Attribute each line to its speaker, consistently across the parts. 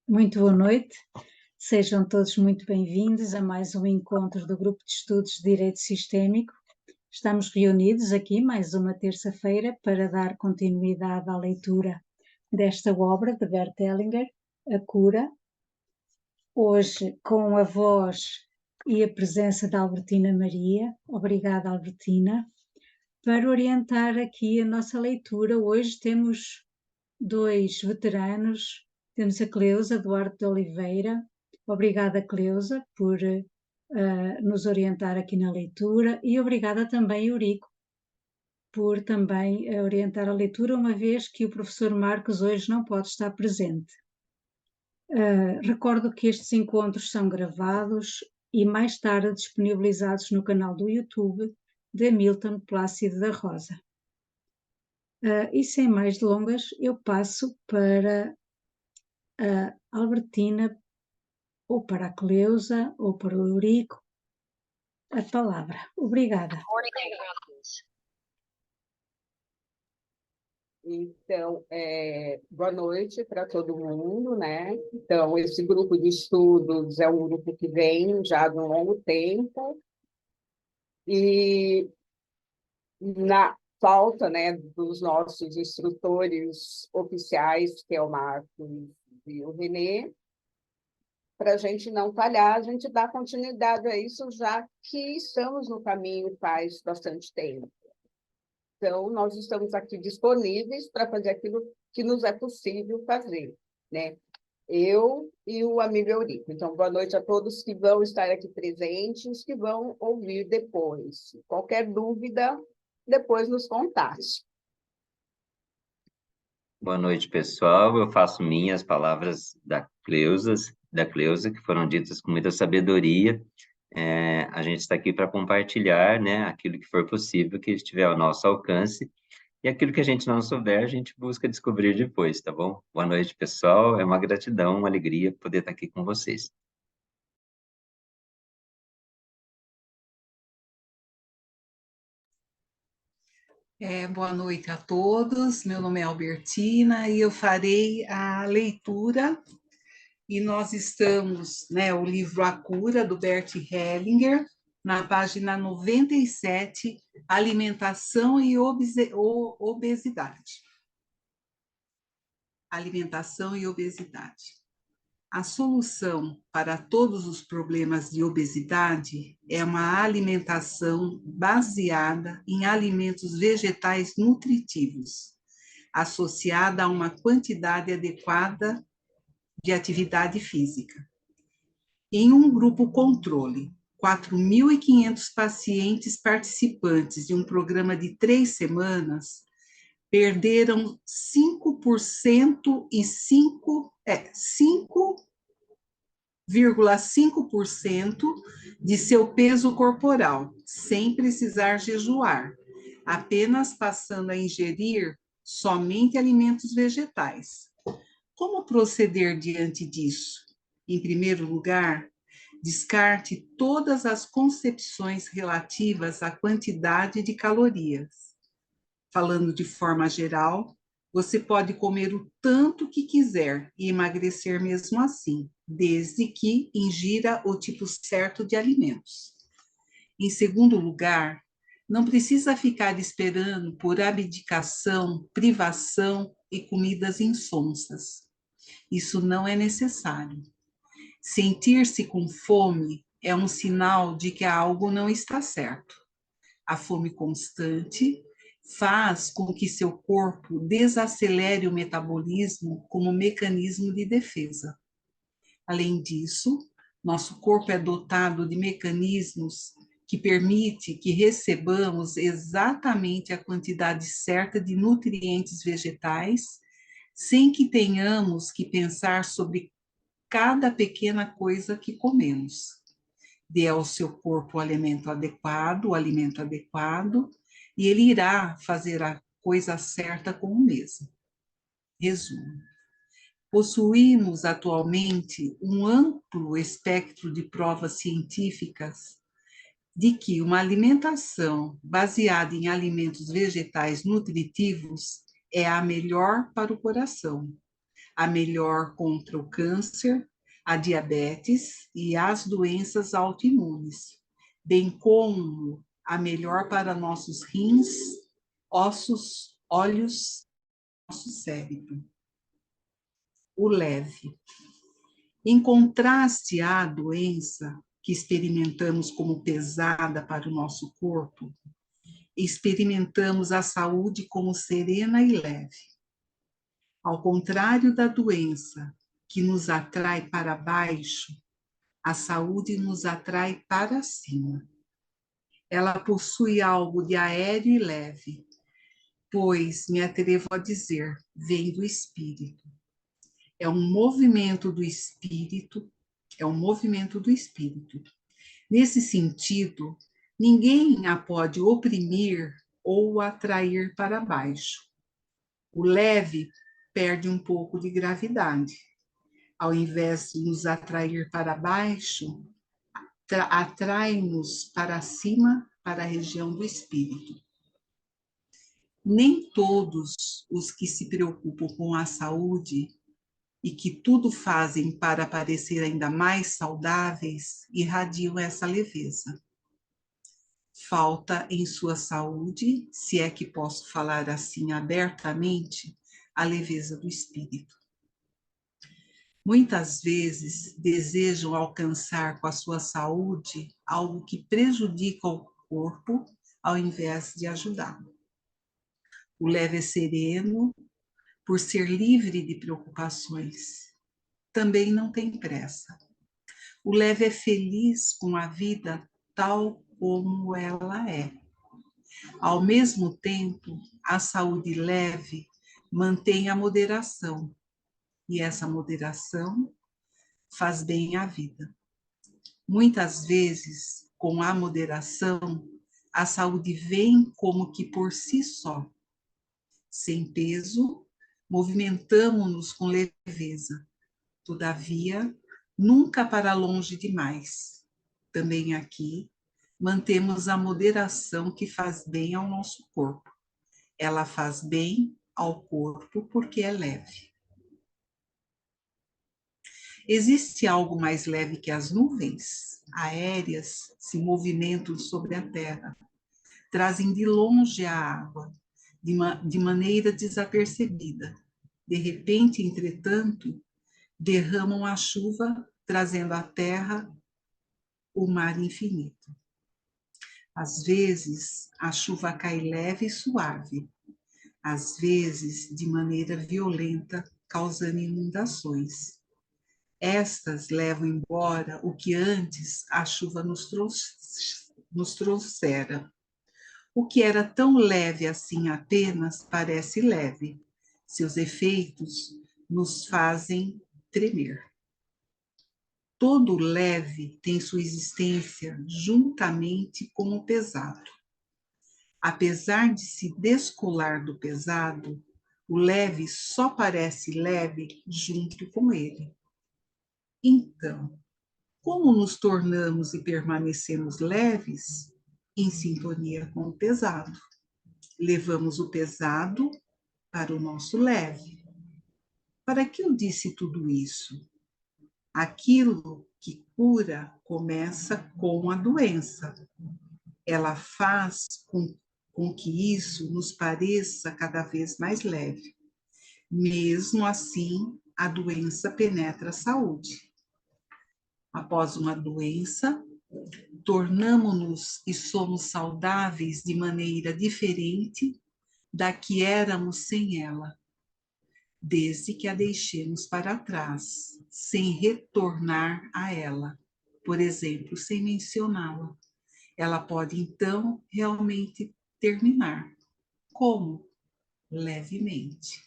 Speaker 1: Muito boa noite, sejam todos muito bem-vindos a mais um encontro do Grupo de Estudos de Direito Sistémico. Estamos reunidos aqui mais uma terça-feira para dar continuidade à leitura desta obra de Bert Hellinger, A Cura, hoje com a voz e a presença da Albertina Maria. Obrigada, Albertina. Para orientar aqui a nossa leitura, hoje temos dois veteranos. Temos a Cleusa Duarte de Oliveira. Obrigada, Cleusa, por nos orientar aqui na leitura, e obrigada também, Eurico, por também orientar a leitura, uma vez que o professor Marcos hoje não pode estar presente. Recordo que estes encontros são gravados e mais tarde disponibilizados no canal do YouTube de Milton Plácido da Rosa. E sem mais delongas, eu passo para a Albertina, ou para a Cleusa, ou para o Eurico, a palavra. Obrigada.
Speaker 2: Então, boa noite para todo mundo, né? Então, esse grupo de estudos é um grupo que vem já de um longo tempo, e na falta, né, dos nossos instrutores oficiais, que é o Marcos e o Renê, para a gente não falhar, a gente dá continuidade a isso, já que estamos no caminho faz bastante tempo. Então, nós estamos aqui disponíveis para fazer aquilo que nos é possível fazer, né? Eu e o amigo Eurico. Então, boa noite a todos que vão estar aqui presentes, que vão ouvir depois. Qualquer dúvida, depois nos contate.
Speaker 3: Boa noite, pessoal. Eu faço minhas palavras da Cleusa, que foram ditas com muita sabedoria. A gente está aqui para compartilhar, né, aquilo que for possível, que estiver ao nosso alcance, e aquilo que a gente não souber, a gente busca descobrir depois, tá bom? Boa noite, pessoal. É uma gratidão, uma alegria poder estar aqui com vocês.
Speaker 4: Boa noite a todos, meu nome é Albertina e eu farei a leitura, e nós estamos, né, o livro A Cura, do Bert Hellinger, na página 97, Alimentação e Obesidade. Alimentação e obesidade. A solução para todos os problemas de obesidade é uma alimentação baseada em alimentos vegetais nutritivos, associada a uma quantidade adequada de atividade física. Em um grupo controle, 4.500 pacientes participantes de um programa de 3 semanas perderam 5% e 5,5% de seu peso corporal, sem precisar jejuar, apenas passando a ingerir somente alimentos vegetais. Como proceder diante disso? Em primeiro lugar, descarte todas as concepções relativas à quantidade de calorias. Falando de forma geral, você pode comer o tanto que quiser e emagrecer mesmo assim, desde que ingira o tipo certo de alimentos. Em segundo lugar, não precisa ficar esperando por abdicação, privação e comidas insonsas. Isso não é necessário. Sentir-se com fome é um sinal de que algo não está certo. A fome constante faz com que seu corpo desacelere o metabolismo como mecanismo de defesa. Além disso, nosso corpo é dotado de mecanismos que permitem que recebamos exatamente a quantidade certa de nutrientes vegetais, sem que tenhamos que pensar sobre cada pequena coisa que comemos. Dê ao seu corpo o alimento adequado, e ele irá fazer a coisa certa com o mesmo. Resumo. Possuímos atualmente um amplo espectro de provas científicas de que uma alimentação baseada em alimentos vegetais nutritivos é a melhor para o coração, a melhor contra o câncer, a diabetes e as doenças autoimunes, bem como a melhor para nossos rins, ossos, olhos, nosso cérebro. O leve. Em contraste à doença que experimentamos como pesada para o nosso corpo, experimentamos a saúde como serena e leve. Ao contrário da doença, que nos atrai para baixo, a saúde nos atrai para cima. Ela possui algo de aéreo e leve, pois, me atrevo a dizer, vem do espírito. É um movimento do espírito, Nesse sentido, ninguém a pode oprimir ou atrair para baixo. O leve perde um pouco de gravidade. Ao invés de nos atrair para baixo, atrai-nos para cima, para a região do espírito. Nem todos os que se preocupam com a saúde e que tudo fazem para parecer ainda mais saudáveis irradiam essa leveza. Falta em sua saúde, se é que posso falar assim abertamente, a leveza do espírito. Muitas vezes desejam alcançar com a sua saúde algo que prejudica o corpo, ao invés de ajudá-lo. O leve é sereno, por ser livre de preocupações. Também não tem pressa. O leve é feliz com a vida tal como ela é. Ao mesmo tempo, a saúde leve mantém a moderação, e essa moderação faz bem à vida. Muitas vezes, com a moderação, a saúde vem como que por si só. Sem peso, movimentamo-nos com leveza. Todavia, nunca para longe demais. Também aqui, mantemos a moderação que faz bem ao nosso corpo. Ela faz bem ao corpo porque é leve. Existe algo mais leve que as nuvens? Aéreas se movimentam sobre a terra, trazem de longe a água, de maneira desapercebida. De repente, entretanto, derramam a chuva, trazendo à terra o mar infinito. Às vezes, a chuva cai leve e suave, às vezes, de maneira violenta, causando inundações. Estas levam embora o que antes a chuva nos trouxera. O que era tão leve assim apenas parece leve. Seus efeitos nos fazem tremer. Todo leve tem sua existência juntamente com o pesado. Apesar de se descolar do pesado, o leve só parece leve junto com ele. Então, como nos tornamos e permanecemos leves? Em sintonia com o pesado. Levamos o pesado para o nosso leve. Para que eu disse tudo isso? Aquilo que cura começa com a doença. Ela faz com que isso nos pareça cada vez mais leve. Mesmo assim, a doença penetra a saúde. Após uma doença, tornamo-nos e somos saudáveis de maneira diferente da que éramos sem ela, desde que a deixemos para trás, sem retornar a ela, por exemplo, sem mencioná-la. Ela pode, então, realmente terminar. Como? Levemente.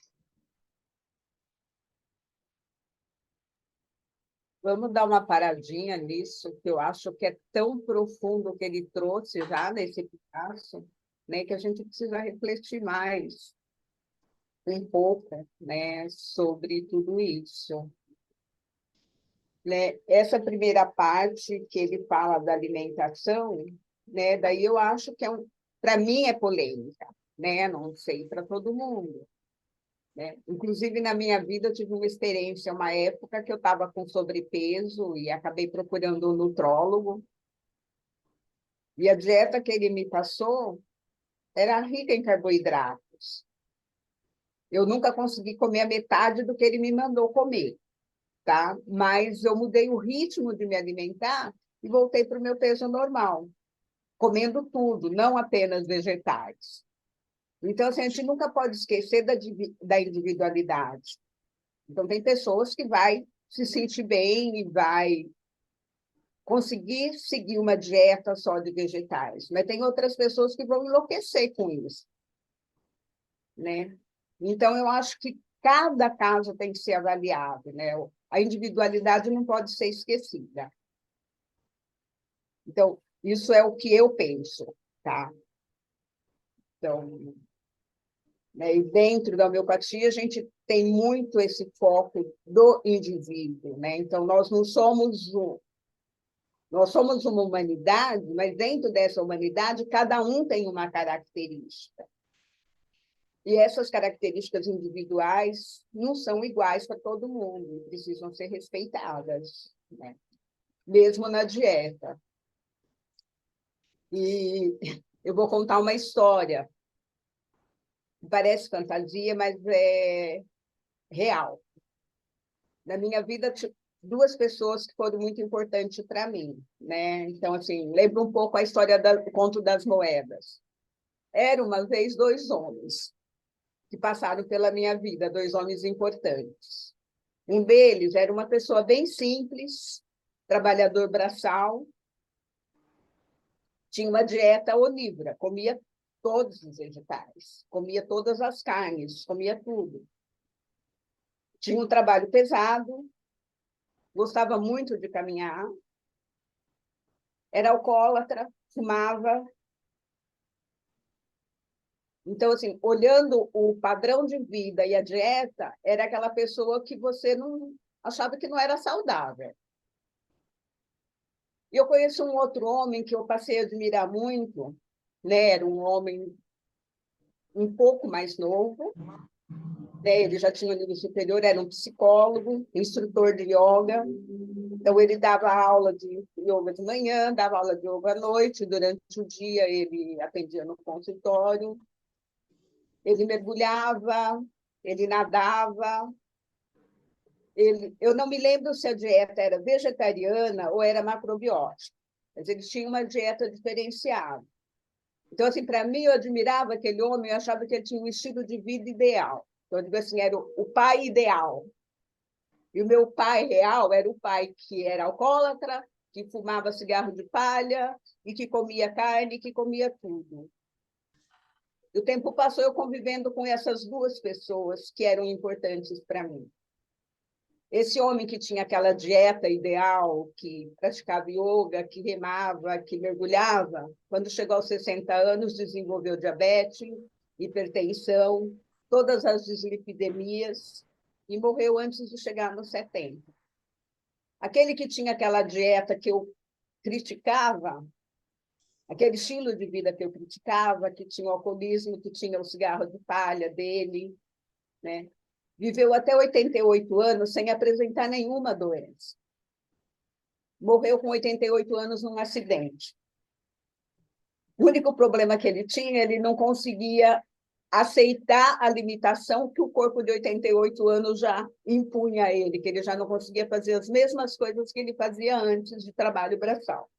Speaker 2: Vamos dar uma paradinha nisso, que eu acho que é tão profundo que ele trouxe já nesse pedaço, né, que a gente precisa refletir mais um pouco, né, sobre tudo isso. Né? Essa primeira parte que ele fala da alimentação, né, daí eu acho que para mim é polêmica, né? Não sei para todo mundo. né? Inclusive, na minha vida, eu tive uma experiência, uma época que eu estava com sobrepeso e acabei procurando um nutrólogo. E a dieta que ele me passou era rica em carboidratos. Eu nunca consegui comer a metade do que ele me mandou comer, tá? Mas eu mudei o ritmo de me alimentar e voltei para o meu peso normal, comendo tudo, não apenas vegetais. Então, assim, a gente nunca pode esquecer da individualidade. Então, tem pessoas que vai se sentir bem e vai conseguir seguir uma dieta só de vegetais, mas tem outras pessoas que vão enlouquecer com isso, né? Então, eu acho que cada caso tem que ser avaliado, né? A individualidade não pode ser esquecida. Então, isso é o que eu penso, tá? Então, né, e dentro da homeopatia, a gente tem muito esse foco do indivíduo, né? Então, nós somos uma humanidade, mas dentro dessa humanidade, cada um tem uma característica. E essas características individuais não são iguais para todo mundo, precisam ser respeitadas, né? Mesmo na dieta. E eu vou contar uma história. Parece fantasia, mas é real. Na minha vida, duas pessoas que foram muito importantes para mim, né? Então, assim, lembro um pouco a história do Conto das Moedas. Era uma vez dois homens que passaram pela minha vida, dois homens importantes. Um deles era uma pessoa bem simples, trabalhador braçal, tinha uma dieta onívora, comia todos os vegetais, comia todas as carnes, comia tudo. Tinha um trabalho pesado, gostava muito de caminhar, era alcoólatra, fumava. Então, assim, olhando o padrão de vida e a dieta, era aquela pessoa que você não achava que não era saudável. E eu conheço um outro homem que eu passei a admirar muito, né? Era um homem um pouco mais novo, né? Ele já tinha um nível superior, era um psicólogo, instrutor de yoga. Então, ele dava aula de yoga de manhã, dava aula de yoga à noite, durante o dia ele atendia no consultório. Ele mergulhava, ele nadava. Eu não me lembro se a dieta era vegetariana ou era macrobiótica, mas eles tinham uma dieta diferenciada. Então, assim, para mim, eu admirava aquele homem, eu achava que ele tinha um estilo de vida ideal. Então, eu digo assim, era o pai ideal. E o meu pai real era o pai que era alcoólatra, que fumava cigarro de palha, e que comia carne, que comia tudo. O tempo passou eu convivendo com essas duas pessoas que eram importantes para mim. Esse homem que tinha aquela dieta ideal, que praticava yoga, que remava, que mergulhava, quando chegou aos 60 anos, desenvolveu diabetes, hipertensão, todas as dislipidemias, e morreu antes de chegar nos 70. Aquele que tinha aquela dieta que eu criticava, aquele estilo de vida que eu criticava, que tinha o alcoolismo, que tinha o cigarro de palha dele, né? Viveu até 88 anos sem apresentar nenhuma doença. Morreu com 88 anos num acidente. O único problema que ele tinha, ele não conseguia aceitar a limitação que o corpo de 88 anos já impunha a ele, que ele já não conseguia fazer as mesmas coisas que ele fazia antes de trabalho braçal.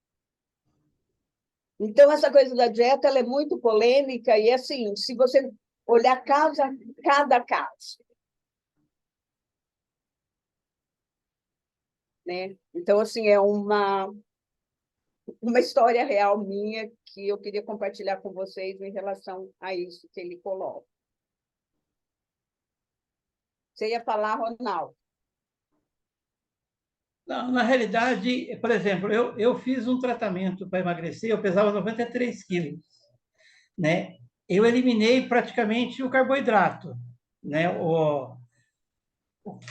Speaker 2: Então, essa coisa da dieta ela é muito polêmica e, assim, se você olhar cada caso, né? Então, assim, é uma história real minha que eu queria compartilhar com vocês em relação a isso que ele coloca. Você ia falar, Ronaldo?
Speaker 5: Não, na realidade, por exemplo, eu fiz um tratamento para emagrecer, eu pesava 93 quilos, né? Eu eliminei praticamente o carboidrato, né?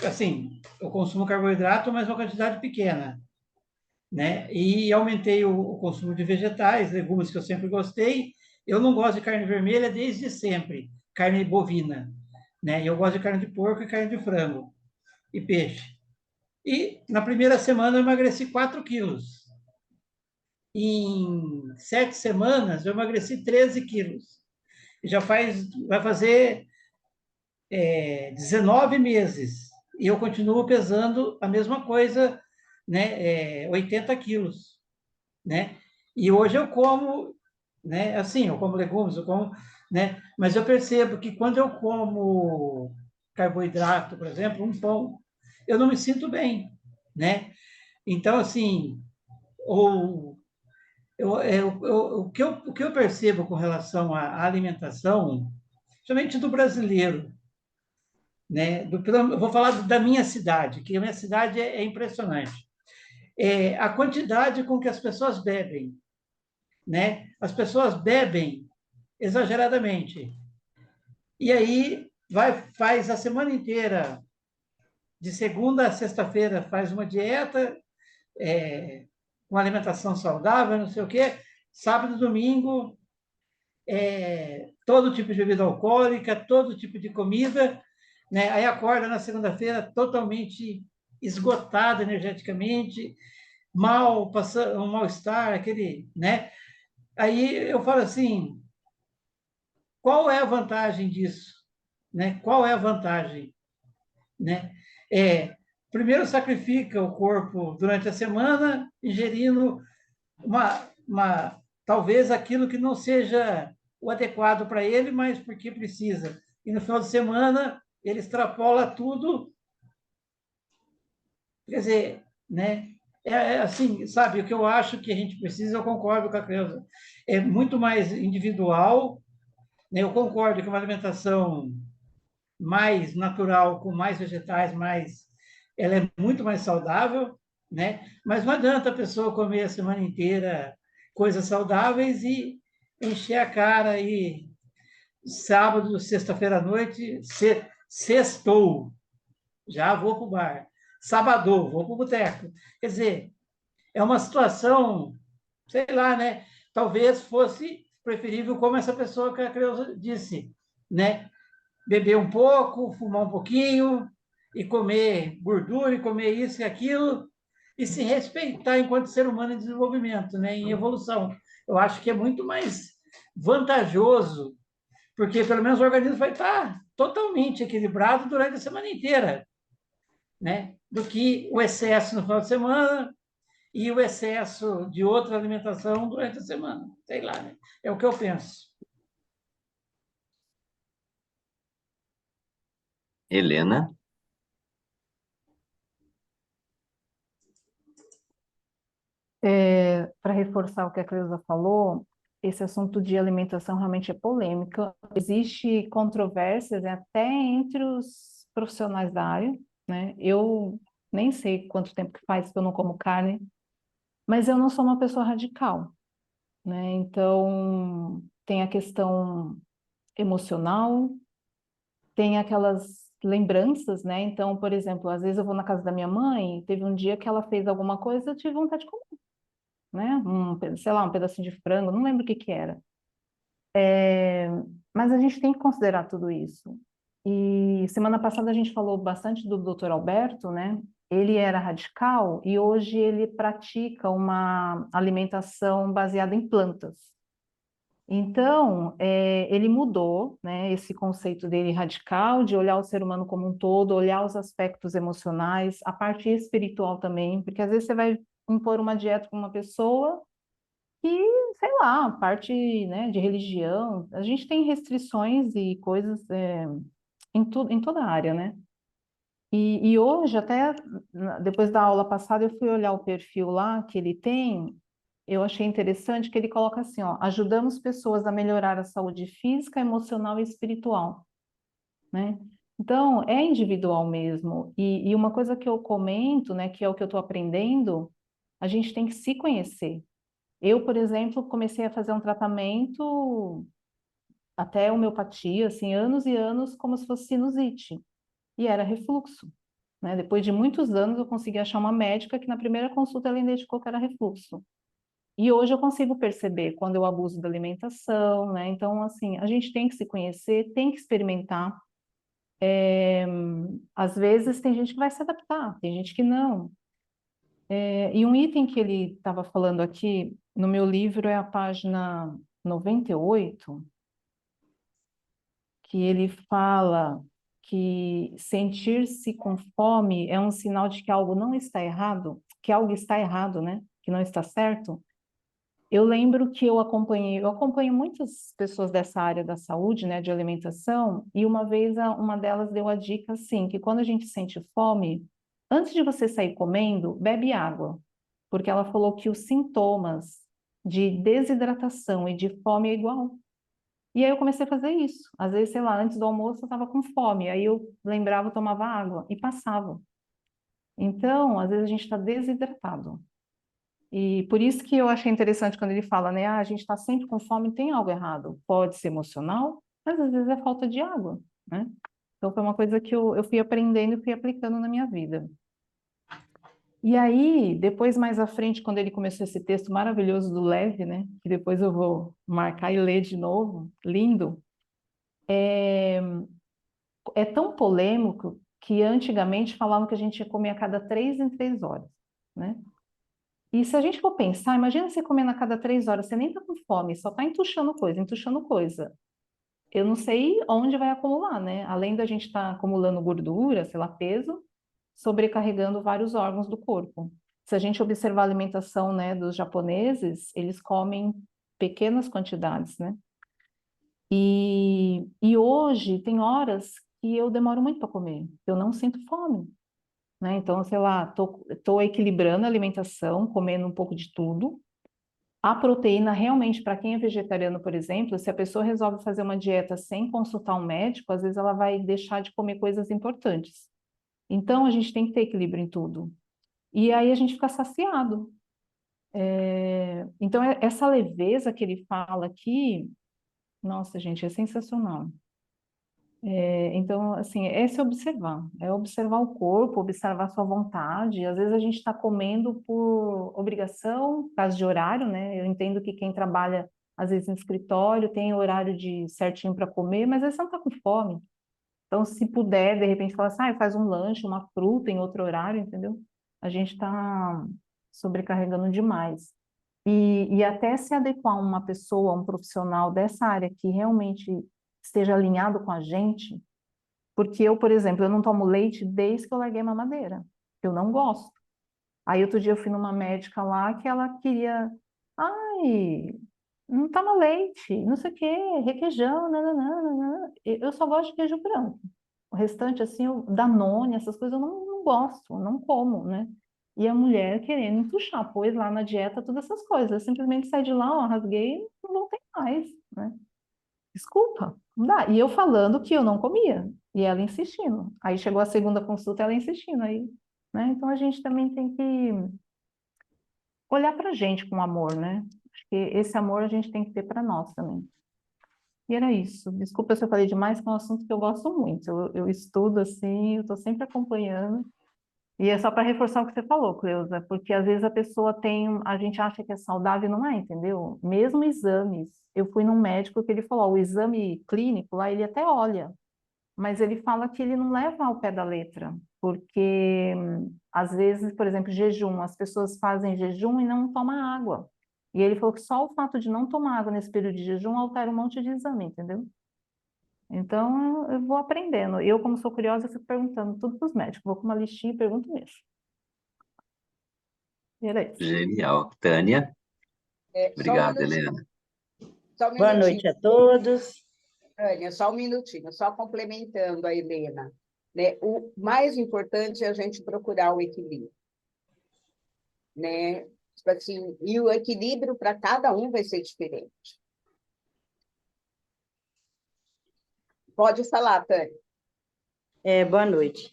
Speaker 5: Assim, eu consumo carboidrato, mas uma quantidade pequena, né? E aumentei o consumo de vegetais, legumes que eu sempre gostei. Eu não gosto de carne vermelha desde sempre, carne bovina, né? Eu gosto de carne de porco e carne de frango e peixe. E na primeira semana eu emagreci 4 quilos. Em 7 semanas eu emagreci 13 quilos. Vai fazer 19 meses. E eu continuo pesando a mesma coisa, né? 80 quilos, né? E hoje eu como, né? Assim, eu como legumes, eu como, né? Mas eu percebo que quando eu como carboidrato, por exemplo, um pão, eu não me sinto bem, né? Então, assim, ou o que eu percebo com relação à alimentação, principalmente do brasileiro, né? Eu vou falar da minha cidade, que a minha cidade é impressionante. A quantidade com que as pessoas bebem, né? As pessoas bebem exageradamente. E aí faz a semana inteira, de segunda a sexta-feira, faz uma dieta, uma alimentação saudável, não sei o quê. Sábado e domingo, todo tipo de bebida alcoólica, todo tipo de comida, né? Aí acorda na segunda-feira totalmente esgotado energeticamente, passando um mal-estar, aquele, né? Aí eu falo assim, qual é a vantagem disso, né? Qual é a vantagem, né? Primeiro sacrifica o corpo durante a semana, ingerindo talvez aquilo que não seja o adequado para ele, mas porque precisa. E no final de semana ele extrapola tudo, quer dizer, né? Assim, sabe, o que eu acho que a gente precisa, eu concordo com a Cleusa, é muito mais individual, né? Eu concordo que uma alimentação mais natural, com mais vegetais, ela é muito mais saudável, né? Mas não adianta a pessoa comer a semana inteira coisas saudáveis e encher a cara e sábado, sexta-feira à noite, sextou, já vou para o bar. Sábado, vou para o boteco. Quer dizer, é uma situação, sei lá, né? Talvez fosse preferível, como essa pessoa que a Creuza disse, né? Beber um pouco, fumar um pouquinho, e comer gordura, e comer isso e aquilo, e se respeitar enquanto ser humano em desenvolvimento, né? Em evolução. Eu acho que é muito mais vantajoso, porque pelo menos o organismo vai estar totalmente equilibrado durante a semana inteira, né? Do que o excesso no final de semana e o excesso de outra alimentação durante a semana. Sei lá, né? É o que eu penso.
Speaker 3: Helena?
Speaker 6: Para reforçar o que a Cleusa falou, esse assunto de alimentação realmente é polêmico. Existe controvérsias, né, até entre os profissionais da área, né? Eu nem sei quanto tempo que faz que eu não como carne, mas eu não sou uma pessoa radical, né? Então, tem a questão emocional, tem aquelas lembranças, né? Então, por exemplo, às vezes eu vou na casa da minha mãe, teve um dia que ela fez alguma coisa, eu tive vontade de comer, né? Sei lá, um pedacinho de frango, não lembro o que que era. Mas a gente tem que considerar tudo isso. E semana passada a gente falou bastante do Dr. Alberto, né? Ele era radical e hoje ele pratica uma alimentação baseada em plantas. Então, ele mudou, né, esse conceito dele radical, de olhar o ser humano como um todo, olhar os aspectos emocionais, a parte espiritual também, porque às vezes você vai impor uma dieta para uma pessoa e, sei lá, a parte, né, de religião, a gente tem restrições e coisas em toda a área, né? E hoje, até depois da aula passada, eu fui olhar o perfil lá que ele tem, eu achei interessante que ele coloca assim, ó, ajudamos pessoas a melhorar a saúde física, emocional e espiritual, né? Então, é individual mesmo. E uma coisa que eu comento, né, que é o que eu estou aprendendo, a gente tem que se conhecer. Eu, por exemplo, comecei a fazer um tratamento, até homeopatia, assim, anos e anos, como se fosse sinusite, e era refluxo, né? Depois de muitos anos, eu consegui achar uma médica que na primeira consulta ela identificou que era refluxo. E hoje eu consigo perceber quando eu abuso da alimentação, né? Então, assim, a gente tem que se conhecer, tem que experimentar. Às vezes tem gente que vai se adaptar, tem gente que não. E um item que ele estava falando aqui no meu livro é a página 98, que ele fala que sentir-se com fome é um sinal de que algo não está errado, que algo está errado, né? Que não está certo. Eu lembro que eu acompanho muitas pessoas dessa área da saúde, né, de alimentação, e uma vez uma delas deu a dica assim, que quando a gente sente fome, antes de você sair comendo, bebe água, porque ela falou que os sintomas de desidratação e de fome é igual. E aí eu comecei a fazer isso. Às vezes, sei lá, antes do almoço eu estava com fome, aí eu lembrava, tomava água e passava. Então, às vezes a gente está desidratado. E por isso que eu achei interessante quando ele fala, né? A gente está sempre com fome, tem algo errado. Pode ser emocional, mas às vezes é falta de água, né? Então foi uma coisa que eu fui aprendendo e fui aplicando na minha vida. E aí, depois mais à frente, quando ele começou esse texto maravilhoso do Leve, né? Que depois eu vou marcar e ler de novo, lindo. É tão polêmico que antigamente falavam que a gente ia comer a cada 3 em 3 horas, né? E se a gente for pensar, imagina você comendo a cada 3 horas, você nem tá com fome, só tá entuchando coisa, entuchando coisa. Eu não sei onde vai acumular, né? Além da gente estar acumulando gordura, sei lá, peso, sobrecarregando vários órgãos do corpo. Se a gente observar a alimentação, né, dos japoneses, eles comem pequenas quantidades, né? E hoje tem horas que eu demoro muito para comer, eu não sinto fome, né? Então, sei lá, tô equilibrando a alimentação, comendo um pouco de tudo. A proteína, realmente, para quem é vegetariano, por exemplo, se a pessoa resolve fazer uma dieta sem consultar um médico, às vezes ela vai deixar de comer coisas importantes. Então, a gente tem que ter equilíbrio em tudo. E aí a gente fica saciado. Então, essa leveza que ele fala aqui, nossa, gente, é sensacional. Então, assim, é observar o corpo, observar a sua vontade. Às vezes a gente está comendo por obrigação, por causa de horário, né? Eu entendo que quem trabalha, às vezes, no escritório, tem horário de certinho para comer, mas às vezes você não está com fome. Então, se puder, de repente, falar assim, faz um lanche, uma fruta em outro horário, entendeu? A gente está sobrecarregando demais. E até se adequar a uma pessoa, um profissional dessa área que realmente esteja alinhado com a gente, porque eu, por exemplo, eu não tomo leite desde que eu larguei a mamadeira. Eu não gosto. Aí outro dia eu fui numa médica lá que ela queria, ai, não toma leite, não sei o quê, requeijão, nananana. Eu só gosto de queijo branco. O restante, assim, Danone, essas coisas eu não gosto, não como, né? E a mulher querendo entuchar, pôs lá na dieta todas essas coisas. Eu simplesmente saí de lá, ó, rasguei e não voltei mais, né? Desculpa, não dá. E eu falando que eu não comia, e ela insistindo. Aí chegou a segunda consulta, ela insistindo, aí, né? Então a gente também tem que olhar pra gente com amor, né? Acho que esse amor a gente tem que ter para nós também. E era isso. Desculpa se eu falei demais, que é um assunto que eu gosto muito. Eu estudo assim, eu estou sempre acompanhando. E é só para reforçar o que você falou, Cleusa, porque às vezes a pessoa a gente acha que é saudável e não é, entendeu? Mesmo exames. Eu fui num médico que ele falou, ó, o exame clínico lá, ele até olha, mas ele fala que ele não leva ao pé da letra, porque às vezes, por exemplo, jejum, as pessoas fazem jejum e não tomam água. E ele falou que só o fato de não tomar água nesse período de jejum altera um monte de exame, entendeu? Então, eu vou aprendendo. Eu, como sou curiosa, eu fico perguntando tudo para os médicos. Vou com uma listinha e pergunto mesmo. E era isso.
Speaker 3: Genial. Tânia?
Speaker 2: Só um
Speaker 3: Obrigado,
Speaker 2: minutinho,
Speaker 3: Helena.
Speaker 2: só um
Speaker 7: Boa
Speaker 2: minutinho,
Speaker 7: noite a todos.
Speaker 2: Tânia, só um minutinho, só complementando a Helena, né? O mais importante é a gente procurar o equilíbrio, né? Tipo assim, e o equilíbrio para cada um vai ser diferente. Pode falar, Tânia.
Speaker 7: Boa noite.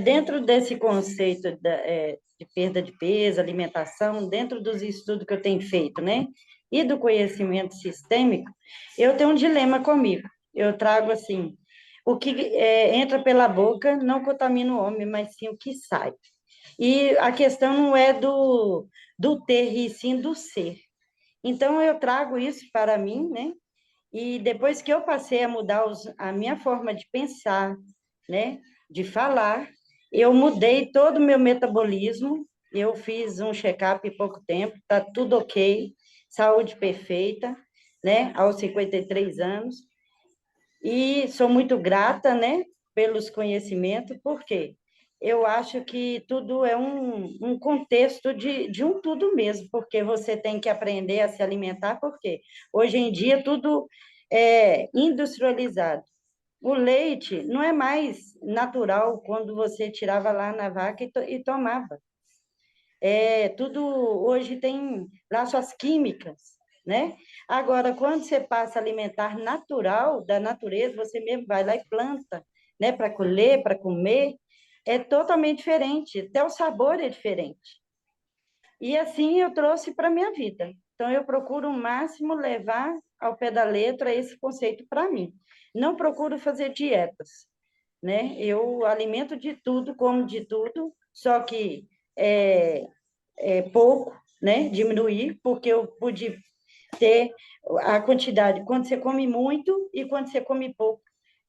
Speaker 7: Dentro desse conceito de perda de peso, alimentação, dentro dos estudos que eu tenho feito, né? E do conhecimento sistêmico, eu tenho um dilema comigo. Eu trago assim, o que entra pela boca não contamina o homem, mas sim o que sai. E a questão não é do ter, e sim do ser. Então, eu trago isso para mim, né? E depois que eu passei a mudar a minha forma de pensar, né, de falar. Eu mudei todo o meu metabolismo, eu fiz um check-up em pouco tempo, está tudo ok, saúde perfeita, né, aos 53 anos. E sou muito grata, né, pelos conhecimentos, porque eu acho que tudo é um contexto de um tudo mesmo, porque você tem que aprender a se alimentar, porque hoje em dia tudo é industrializado. O leite não é mais natural quando você tirava lá na vaca e tomava. Tudo hoje tem lá suas químicas, né? Agora, quando você passa a alimentar natural, da natureza, você mesmo vai lá e planta, né? Para colher, para comer, é totalmente diferente, até o sabor é diferente. E assim eu trouxe para a minha vida. Então, eu procuro o máximo levar ao pé da letra esse conceito para mim. Não procuro fazer dietas, né? Eu alimento de tudo, como de tudo, só que pouco, né? Diminuir, porque eu pude ter a quantidade. Quando você come muito e quando você come pouco,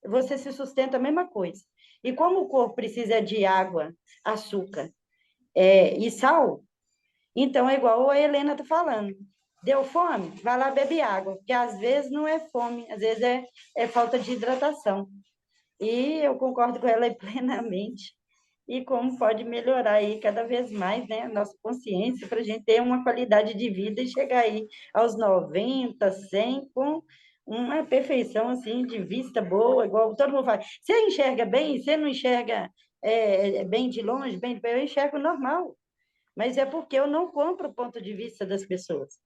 Speaker 7: você se sustenta a mesma coisa. E como o corpo precisa de água, açúcar e sal, então é igual a Helena está falando. Deu fome? Vai lá beber água, porque às vezes não é fome, às vezes é falta de hidratação. E eu concordo com ela plenamente. E como pode melhorar aí cada vez mais, né, a nossa consciência para a gente ter uma qualidade de vida e chegar aí aos 90, 100, com uma perfeição assim de vista boa, igual todo mundo fala. Você enxerga bem, você não enxerga bem de longe, bem de perto, eu enxergo normal. Mas é porque eu não compro o ponto de vista das pessoas.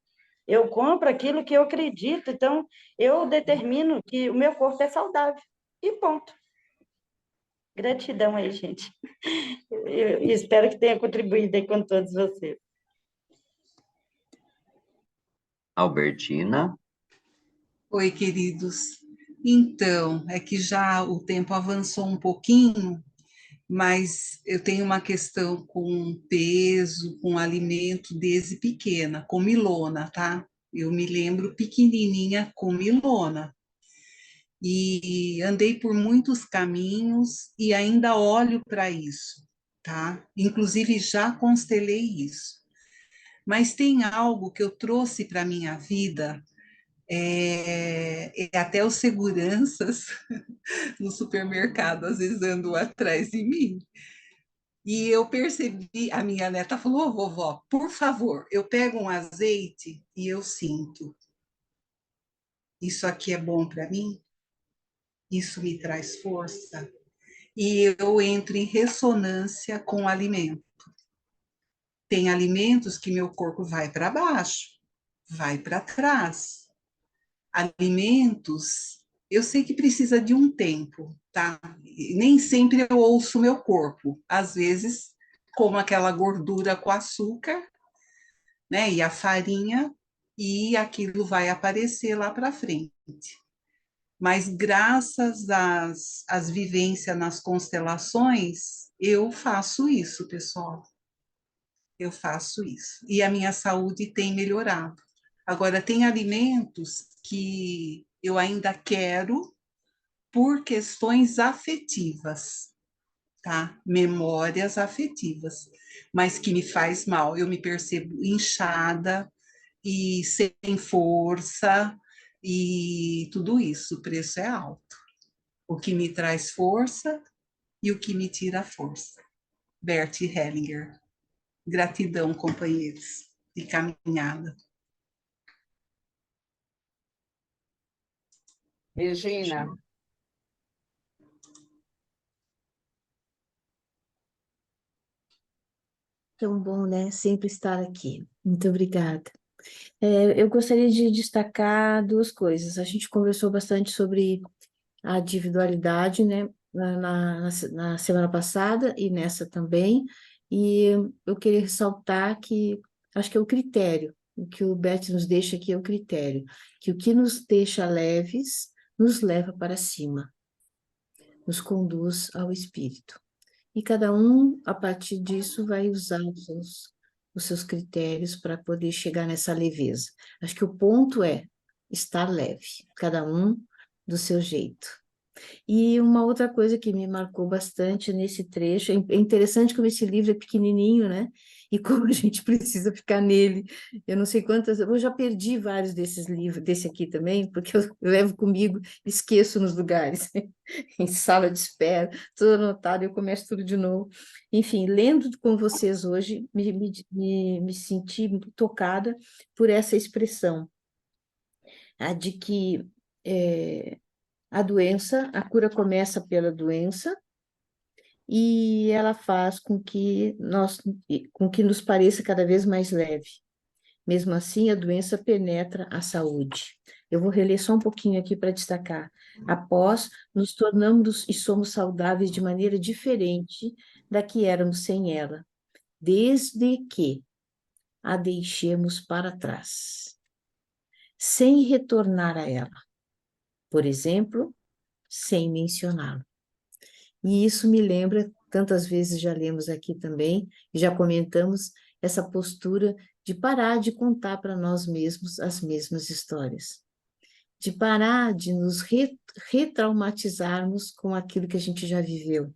Speaker 7: Eu compro aquilo que eu acredito, então eu determino que o meu corpo é saudável. E ponto. Gratidão aí, gente. Eu espero que tenha contribuído aí com todos vocês.
Speaker 3: Albertina.
Speaker 4: Oi, queridos. Então, é que já o tempo avançou um pouquinho, mas eu tenho uma questão com peso, com alimento desde pequena, comilona, tá? Eu me lembro pequenininha comilona. E andei por muitos caminhos e ainda olho para isso, tá? Inclusive já constelei isso. Mas tem algo que eu trouxe para a minha vida, até os seguranças no supermercado às vezes andam atrás de mim. E eu percebi, a minha neta falou: "Ô, vovó, por favor, eu pego um azeite e eu sinto. Isso aqui é bom para mim? Isso me traz força?" E eu entro em ressonância com o alimento. Tem alimentos que meu corpo vai para baixo, vai para trás. Alimentos, eu sei que precisa de um tempo, tá? Nem sempre eu ouço meu corpo. Às vezes, como aquela gordura com açúcar, né? E a farinha, e aquilo vai aparecer lá para frente. Mas graças às vivências nas constelações, eu faço isso, pessoal. Eu faço isso. E a minha saúde tem melhorado. Agora, tem alimentos que eu ainda quero por questões afetivas, tá? Memórias afetivas, mas que me faz mal. Eu me percebo inchada e sem força e tudo isso. O preço é alto. O que me traz força e o que me tira força. Bert Hellinger. Gratidão, companheiros de caminhada.
Speaker 2: Regina.
Speaker 8: Tão bom, né? Sempre estar aqui. Muito obrigada. Eu gostaria de destacar duas coisas. A gente conversou bastante sobre a individualidade, né? Na semana passada e nessa também. E eu queria ressaltar que acho que é o critério. O que o Bert nos deixa aqui é o critério. Que o que nos deixa leves nos leva para cima, nos conduz ao espírito. E cada um, a partir disso, vai usar os seus critérios para poder chegar nessa leveza. Acho que o ponto é estar leve, cada um do seu jeito. E uma outra coisa que me marcou bastante nesse trecho, é interessante como esse livro é pequenininho, né? E como a gente precisa ficar nele. Eu não sei quantas, eu já perdi vários desses livros, desse aqui também, porque eu levo comigo, esqueço nos lugares, em sala de espera, tudo anotado, eu começo tudo de novo. Enfim, lendo com vocês hoje, me senti tocada por essa expressão, a de que a doença, a cura começa pela doença e ela faz com que nos pareça cada vez mais leve. Mesmo assim, a doença penetra a saúde. Eu vou reler só um pouquinho aqui para destacar. Após, nos tornamos e somos saudáveis de maneira diferente da que éramos sem ela, desde que a deixemos para trás, sem retornar a ela. Por exemplo, sem mencioná-la. E isso me lembra, tantas vezes já lemos aqui também, já comentamos, essa postura de parar de contar para nós mesmos as mesmas histórias, de parar de nos retraumatizarmos com aquilo que a gente já viveu.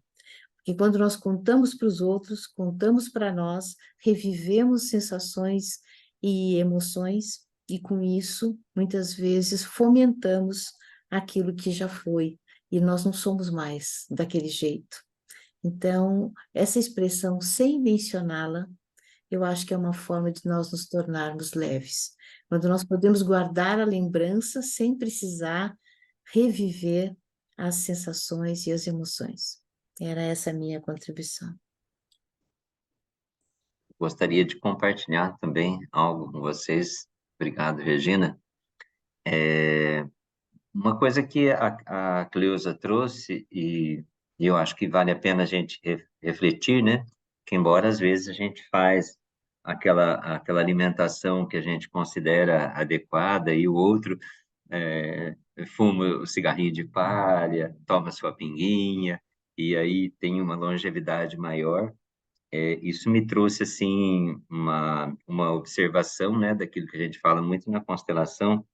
Speaker 8: Porque quando nós contamos para os outros, contamos para nós, revivemos sensações e emoções, e com isso, muitas vezes, fomentamos aquilo que já foi, e nós não somos mais daquele jeito. Então, essa expressão, sem mencioná-la, eu acho que é uma forma de nós nos tornarmos leves. Quando nós podemos guardar a lembrança sem precisar reviver as sensações e as emoções. Era essa a minha contribuição.
Speaker 3: Gostaria de compartilhar também algo com vocês. Obrigado, Regina. Uma coisa que a Cleusa trouxe, e eu acho que vale a pena a gente refletir, né? Que embora às vezes a gente faz aquela alimentação que a gente considera adequada e o outro fuma o cigarrinho de palha, toma sua pinguinha, e aí tem uma longevidade maior. Isso me trouxe, assim, uma observação, né, daquilo que a gente fala muito na constelação,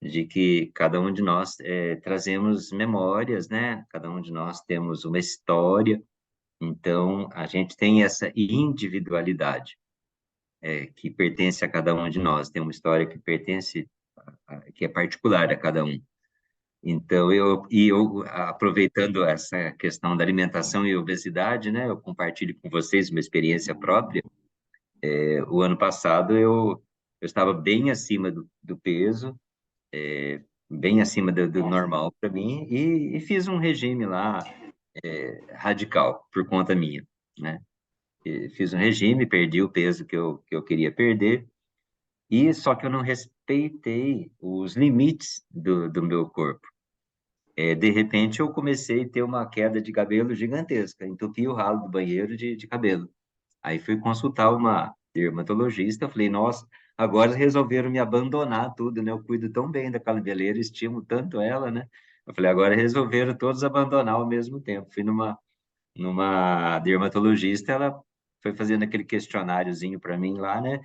Speaker 3: de que cada um de nós trazemos memórias, né? Cada um de nós temos uma história, então a gente tem essa individualidade que pertence a cada um de nós, tem uma história que pertence, que é particular a cada um. Então, aproveitando essa questão da alimentação e obesidade, né? Eu compartilho com vocês uma experiência própria. O ano passado eu estava bem acima do peso, bem acima do normal para mim, e fiz um regime lá, radical, por conta minha, né? Fiz um regime, perdi o peso que eu queria perder, e só que eu não respeitei os limites do meu corpo. De repente, eu comecei a ter uma queda de cabelo gigantesca, entupi o ralo do banheiro de cabelo. Aí fui consultar uma dermatologista, falei, nossa, agora resolveram me abandonar tudo, né? Eu cuido tão bem da cabeleira, estimo tanto ela, né? Eu falei, agora resolveram todos abandonar ao mesmo tempo. Fui numa dermatologista, ela foi fazendo aquele questionáriozinho para mim lá, né?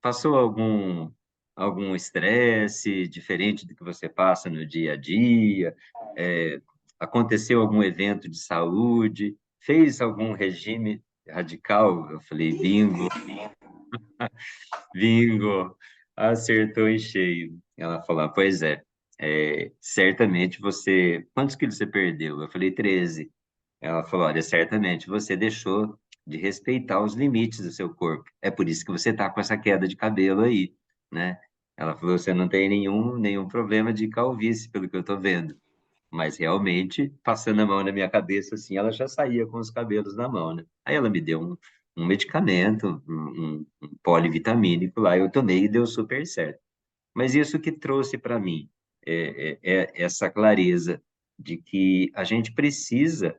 Speaker 3: Passou algum estresse diferente do que você passa no dia a dia? Aconteceu algum evento de saúde? Fez algum regime radical? Eu falei, bingo, bingo, acertou em cheio. Ela falou, pois certamente você... Quantos quilos você perdeu? Eu falei, 13. Ela falou, olha, certamente você deixou de respeitar os limites do seu corpo. É por isso que você está com essa queda de cabelo aí, né? Ela falou, você não tem nenhum problema de calvície, pelo que eu estou vendo. Mas realmente, passando a mão na minha cabeça, assim, ela já saía com os cabelos na mão, né? Aí ela me deu um medicamento, um polivitamínico lá, eu tomei e deu super certo. Mas isso que trouxe para mim essa clareza de que a gente precisa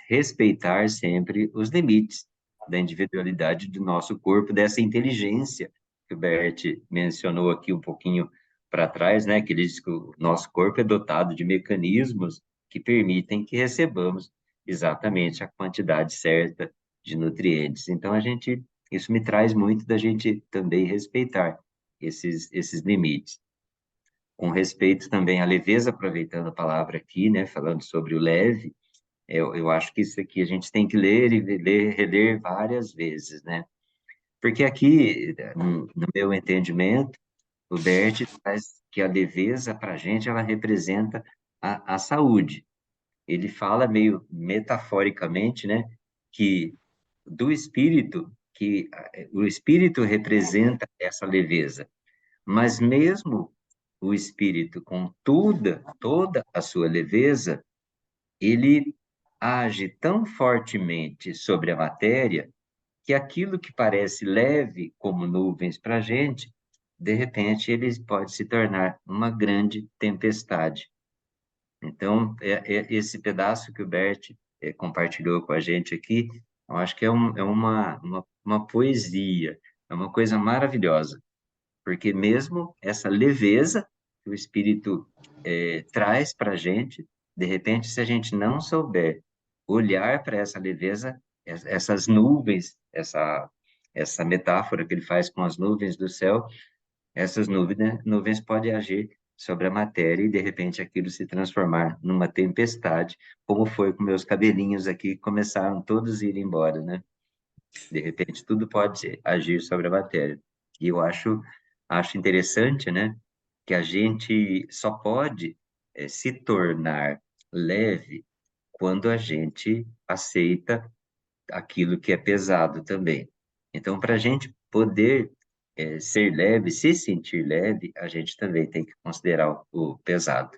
Speaker 3: respeitar sempre os limites da individualidade do nosso corpo, dessa inteligência que o Bert mencionou aqui um pouquinho para trás, né? Que ele diz que o nosso corpo é dotado de mecanismos que permitem que recebamos exatamente a quantidade certa de nutrientes. Então, isso me traz muito da gente também respeitar esses limites. com respeito também à leveza, aproveitando a palavra aqui, né, falando sobre o leve, eu acho que isso aqui a gente tem que ler e reler várias vezes, né? Porque aqui, no meu entendimento, o Bert traz que a leveza, para a gente, ela representa a saúde. Ele fala meio metaforicamente, né, que do espírito, que o espírito representa essa leveza, mas mesmo o espírito com toda a sua leveza, ele age tão fortemente sobre a matéria que aquilo que parece leve como nuvens para a gente, de repente ele pode se tornar uma grande tempestade. Então, esse pedaço que o Bert compartilhou com a gente aqui, eu acho que é uma poesia, é uma coisa maravilhosa, porque mesmo essa leveza que o Espírito traz para a gente, de repente, se a gente não souber olhar para essa leveza, essas nuvens, essa metáfora que ele faz com as nuvens do céu, essas nuvens, né, nuvens podem agir sobre a matéria e, de repente, aquilo se transformar numa tempestade, como foi com meus cabelinhos aqui, que começaram todos a ir embora, né? De repente, tudo pode agir sobre a matéria. E eu acho interessante, né, que a gente só pode se tornar leve quando a gente aceita aquilo que é pesado também. Então, para a gente poder ser leve, se sentir leve, a gente também tem que considerar o pesado.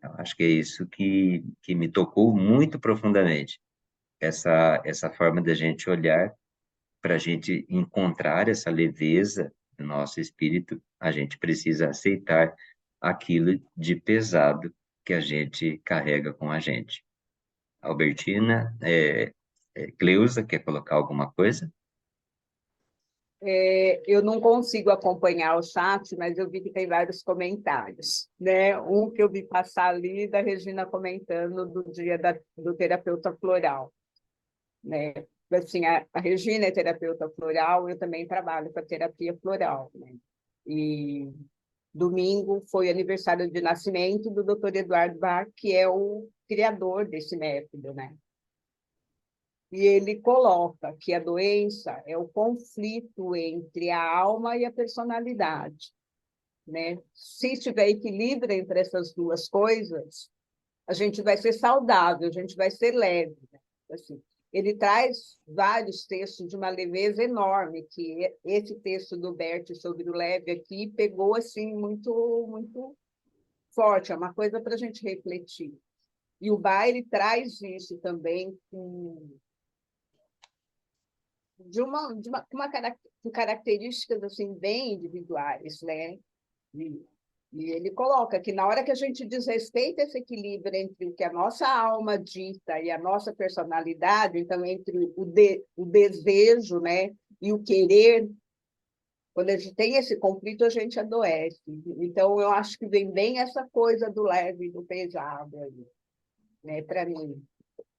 Speaker 3: Eu acho que é isso que me tocou muito profundamente, essa forma da gente olhar para a gente encontrar essa leveza no nosso espírito, a gente precisa aceitar aquilo de pesado que a gente carrega com a gente. Albertina, Cleusa, quer colocar alguma coisa?
Speaker 2: Eu não consigo acompanhar o chat, mas eu vi que tem vários comentários, né? Um que eu vi passar ali da Regina comentando do dia do terapeuta floral, né? Assim, a Regina é terapeuta floral, eu também trabalho com a terapia floral, né? E domingo foi aniversário de nascimento do Dr. Eduardo Bach, que é o criador desse método, né? E ele coloca que a doença é o conflito entre a alma e a personalidade, né? Se tiver equilíbrio entre essas duas coisas, a gente vai ser saudável, a gente vai ser leve, né? Assim, ele traz vários textos de uma leveza enorme, que esse texto do Bert sobre o leve aqui pegou assim muito, muito forte, é uma coisa para a gente refletir. E o Baile traz isso também com características assim, bem individuais, né? E ele coloca que na hora que a gente desrespeita esse equilíbrio entre o que a nossa alma dita e a nossa personalidade, então entre o desejo, né, e o querer, quando a gente tem esse conflito, a gente adoece. Então, eu acho que vem bem essa coisa do leve e do pesado aí, né, para mim.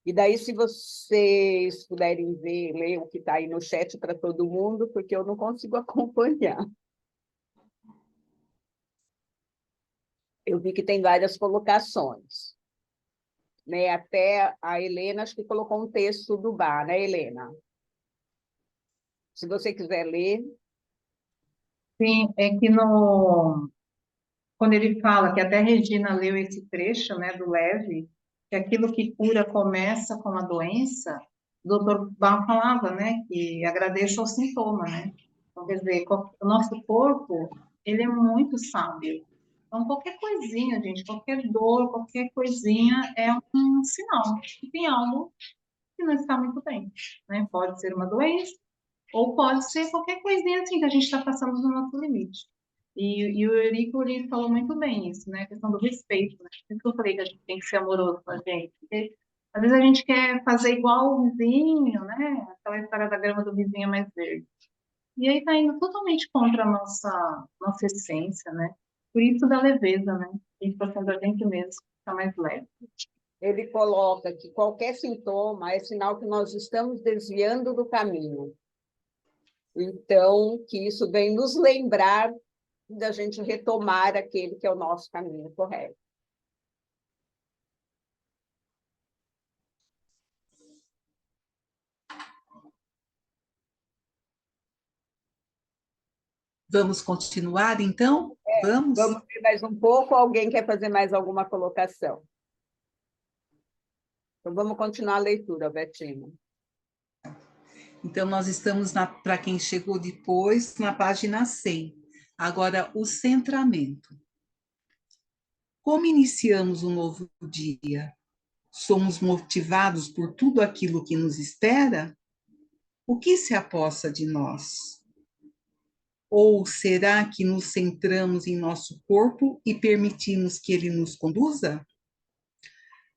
Speaker 2: E daí, se vocês puderem ler o que está aí no chat para todo mundo, porque eu não consigo acompanhar. Eu vi que tem várias colocações, né? Até a Helena, acho que colocou um texto do Bar, né, Helena? Se você quiser ler.
Speaker 6: Sim, é que quando ele fala, que até a Regina leu esse trecho, né, do leve, que aquilo que cura começa com a doença, o doutor Bach falava, né, que agradeço ao sintoma, né? Então, quer dizer, o nosso corpo, ele é muito sábio. Então, qualquer coisinha, gente, qualquer dor, qualquer coisinha é um sinal que tem algo que não está muito bem, né? Pode ser uma doença, ou pode ser qualquer coisinha assim que a gente está passando no nosso limite. E o Eurico, ele falou muito bem isso, né? A questão do respeito, né? Por isso que eu falei que a gente tem que ser amoroso com a gente. Porque às vezes a gente quer fazer igual o vizinho, né? Aquela história da grama do vizinho é mais verde. E aí tá indo totalmente contra a nossa essência, né? Por isso da leveza, né? A gente está sendo a gente mesmo, ficar mais leve.
Speaker 2: Ele coloca que qualquer sintoma é sinal que nós estamos desviando do caminho. Então, que isso vem nos lembrar, da gente retomar aquele que é o nosso caminho correto.
Speaker 4: Vamos continuar, então? Vamos?
Speaker 2: Vamos ver mais um pouco. Alguém quer fazer mais alguma colocação? Então, vamos continuar a leitura, Betina.
Speaker 4: Então, nós estamos, para quem chegou depois, na página 100. Agora, o centramento. Como iniciamos um novo dia? Somos motivados por tudo aquilo que nos espera? O que se apossa de nós? Ou será que nos centramos em nosso corpo e permitimos que ele nos conduza?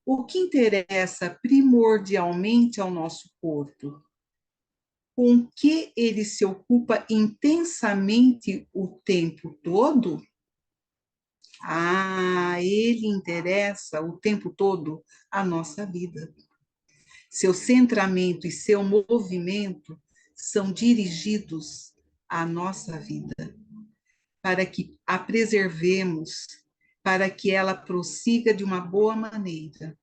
Speaker 4: O que interessa primordialmente ao nosso corpo? Com que ele se ocupa intensamente o tempo todo? Ele interessa o tempo todo a nossa vida. Seu centramento e seu movimento são dirigidos à nossa vida, para que a preservemos, para que ela prossiga de uma boa maneira.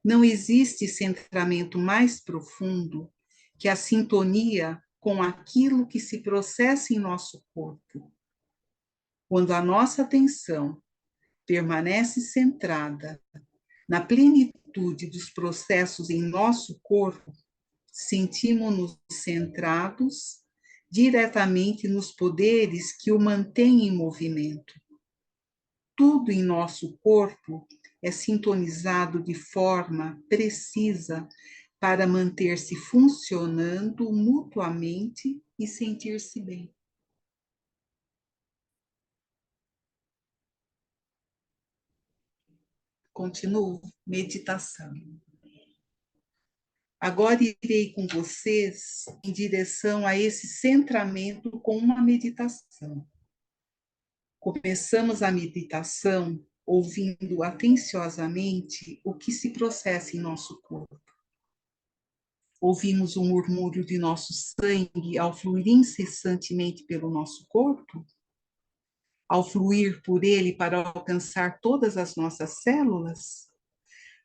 Speaker 4: Não existe centramento mais profundo que a sintonia com aquilo que se processa em nosso corpo. Quando a nossa atenção permanece centrada na plenitude dos processos em nosso corpo, sentimos-nos centrados diretamente nos poderes que o mantêm em movimento. Tudo em nosso corpo é sintonizado de forma precisa para manter-se funcionando mutuamente e sentir-se bem. Continuo, meditação. Agora irei com vocês em direção a esse centramento com uma meditação. Começamos a meditação ouvindo atenciosamente o que se processa em nosso corpo. Ouvimos o murmúrio de nosso sangue ao fluir incessantemente pelo nosso corpo, ao fluir por ele para alcançar todas as nossas células,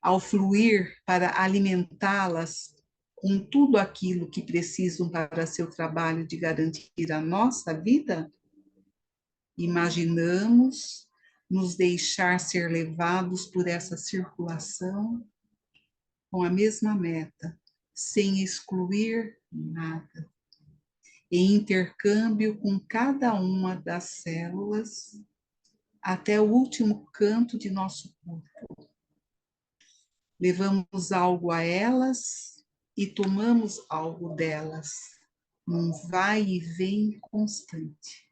Speaker 4: ao fluir para alimentá-las com tudo aquilo que precisam para seu trabalho de garantir a nossa vida. Imaginamos nos deixar ser levados por essa circulação com a mesma meta, sem excluir nada, em intercâmbio com cada uma das células, até o último canto de nosso corpo. Levamos algo a elas e tomamos algo delas, num vai e vem constante.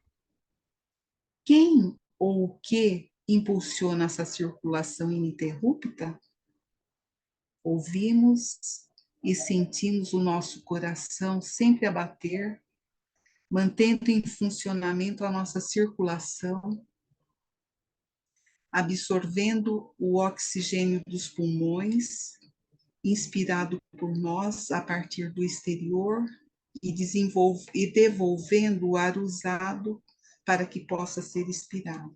Speaker 4: Quem ou o que impulsiona essa circulação ininterrupta? Ouvimos e sentimos o nosso coração sempre a bater, mantendo em funcionamento a nossa circulação, absorvendo o oxigênio dos pulmões, inspirado por nós a partir do exterior e devolvendo o ar usado para que possa ser expirado.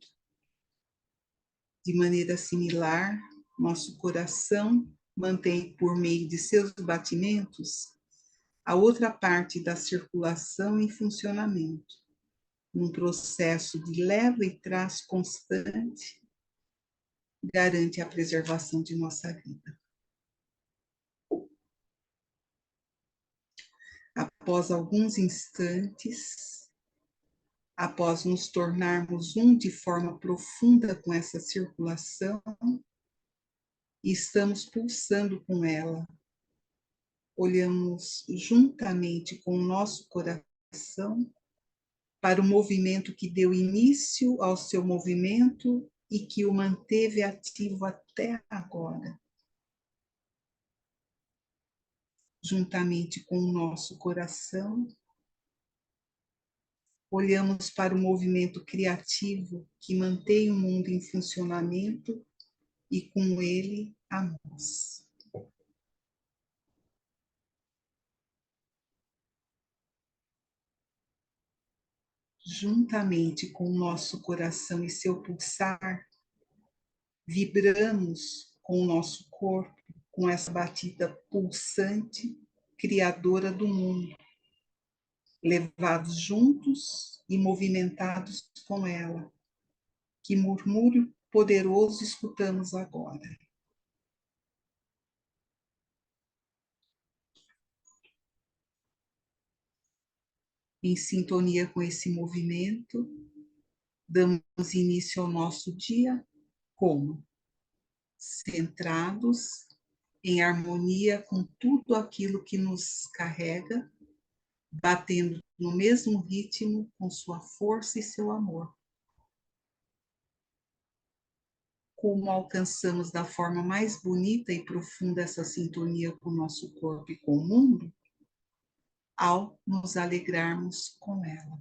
Speaker 4: De maneira similar, nosso coração mantém por meio de seus batimentos a outra parte da circulação em funcionamento, num processo de leva e traz constante, garante a preservação de nossa vida. Após alguns instantes, após nos tornarmos um de forma profunda com essa circulação, estamos pulsando com ela. Olhamos juntamente com o nosso coração para o movimento que deu início ao seu movimento e que o manteve ativo até agora. Juntamente com o nosso coração, olhamos para o movimento criativo que mantém o mundo em funcionamento e com ele a nós. juntamente com o nosso coração e seu pulsar, vibramos com o nosso corpo, com essa batida pulsante, criadora do mundo, levados juntos e movimentados com ela. Que murmúrio poderoso escutamos agora? Em sintonia com esse movimento, damos início ao nosso dia como? Centrados em harmonia com tudo aquilo que nos carrega, batendo no mesmo ritmo com sua força e seu amor. Como alcançamos da forma mais bonita e profunda essa sintonia com o nosso corpo e com o mundo? Ao nos alegrarmos com ela.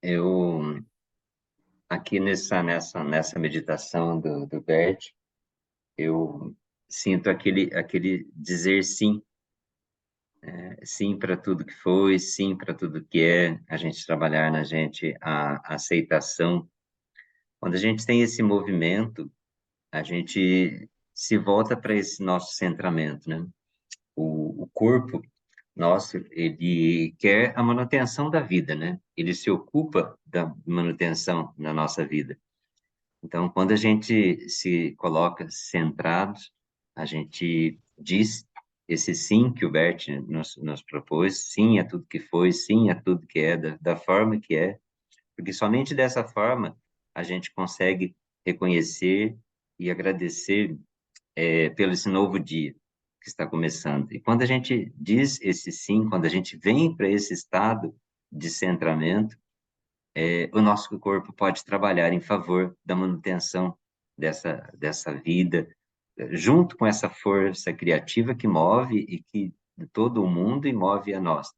Speaker 3: Eu, aqui nessa meditação do Bert, eu sinto aquele dizer sim, sim para tudo que foi, sim para tudo que é, a gente trabalhar na gente a aceitação. Quando a gente tem esse movimento, a gente se volta para esse nosso centramento, né? O corpo nosso, ele quer a manutenção da vida, né? Ele se ocupa da manutenção na nossa vida. Então, quando a gente se coloca centrado, a gente diz esse sim que o Bert nos propôs, sim a tudo que foi, sim a tudo que é, da forma que é, porque somente dessa forma a gente consegue reconhecer e agradecer pelo esse novo dia que está começando. E quando a gente diz esse sim, quando a gente vem para esse estado de centramento, o nosso corpo pode trabalhar em favor da manutenção dessa vida, junto com essa força criativa que move e que todo o mundo e move a nós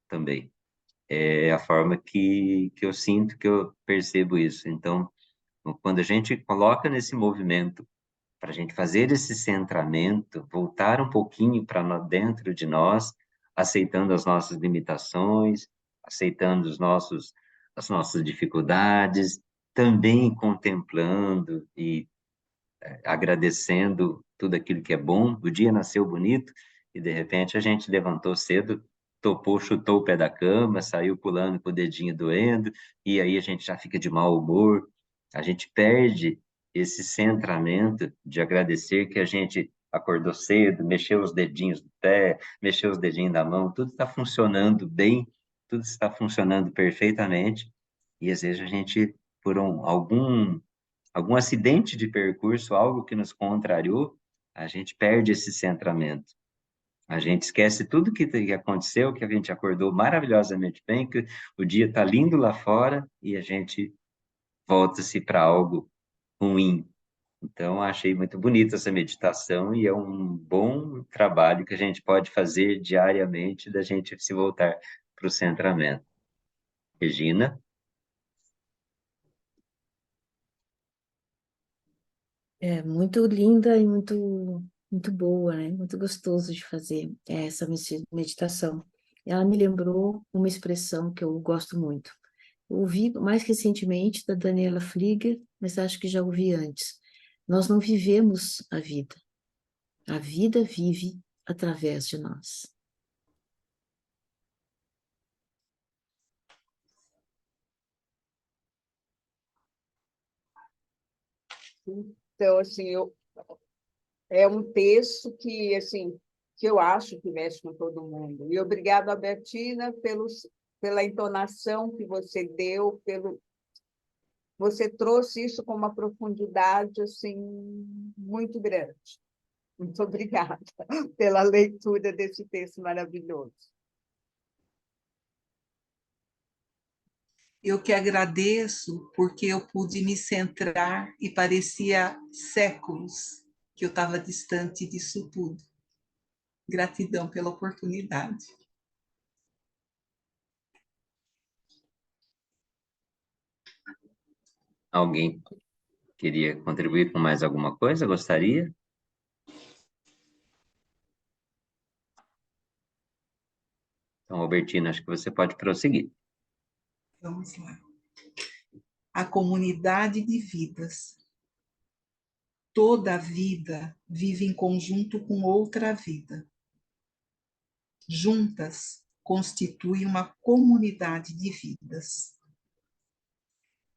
Speaker 3: também. É a forma que eu sinto, que eu percebo isso. Então, quando a gente coloca nesse movimento para a gente fazer esse centramento, voltar um pouquinho para dentro de nós, aceitando as nossas limitações, aceitando as nossas dificuldades, também contemplando e agradecendo tudo aquilo que é bom. O dia nasceu bonito e, de repente, a gente levantou cedo, topou, chutou o pé da cama, saiu pulando com o dedinho doendo, e aí a gente já fica de mau humor, a gente perde esse centramento de agradecer que a gente acordou cedo, mexeu os dedinhos do pé, mexeu os dedinhos da mão, tudo está funcionando bem, tudo está funcionando perfeitamente, e às vezes a gente, por algum acidente de percurso, algo que nos contrariou, a gente perde esse centramento. A gente esquece tudo que aconteceu, que a gente acordou maravilhosamente bem, que o dia está lindo lá fora e a gente volta-se para algo ruim. Então, achei muito bonita essa meditação e é um bom trabalho que a gente pode fazer diariamente da gente se voltar para o centramento. Regina?
Speaker 8: É muito linda e muito boa, né? Muito gostoso de fazer essa meditação. Ela me lembrou uma expressão que eu gosto muito. Eu ouvi mais recentemente da Daniela Flieger, mas acho que já ouvi antes. Nós não vivemos a vida vive através de nós.
Speaker 2: Então, assim, é um texto que, assim, que eu acho que mexe com todo mundo. E obrigado, Albertina, pela entonação que você deu, você trouxe isso com uma profundidade assim muito grande. Muito obrigada pela leitura desse texto maravilhoso.
Speaker 4: Eu que agradeço porque eu pude me centrar e parecia séculos que eu estava distante disso tudo. Gratidão pela oportunidade.
Speaker 3: Alguém queria contribuir com mais alguma coisa? Gostaria? Então, Albertina, acho que você pode prosseguir.
Speaker 4: Vamos lá. A comunidade de vidas. Toda vida vive em conjunto com outra vida. Juntas constituem uma comunidade de vidas.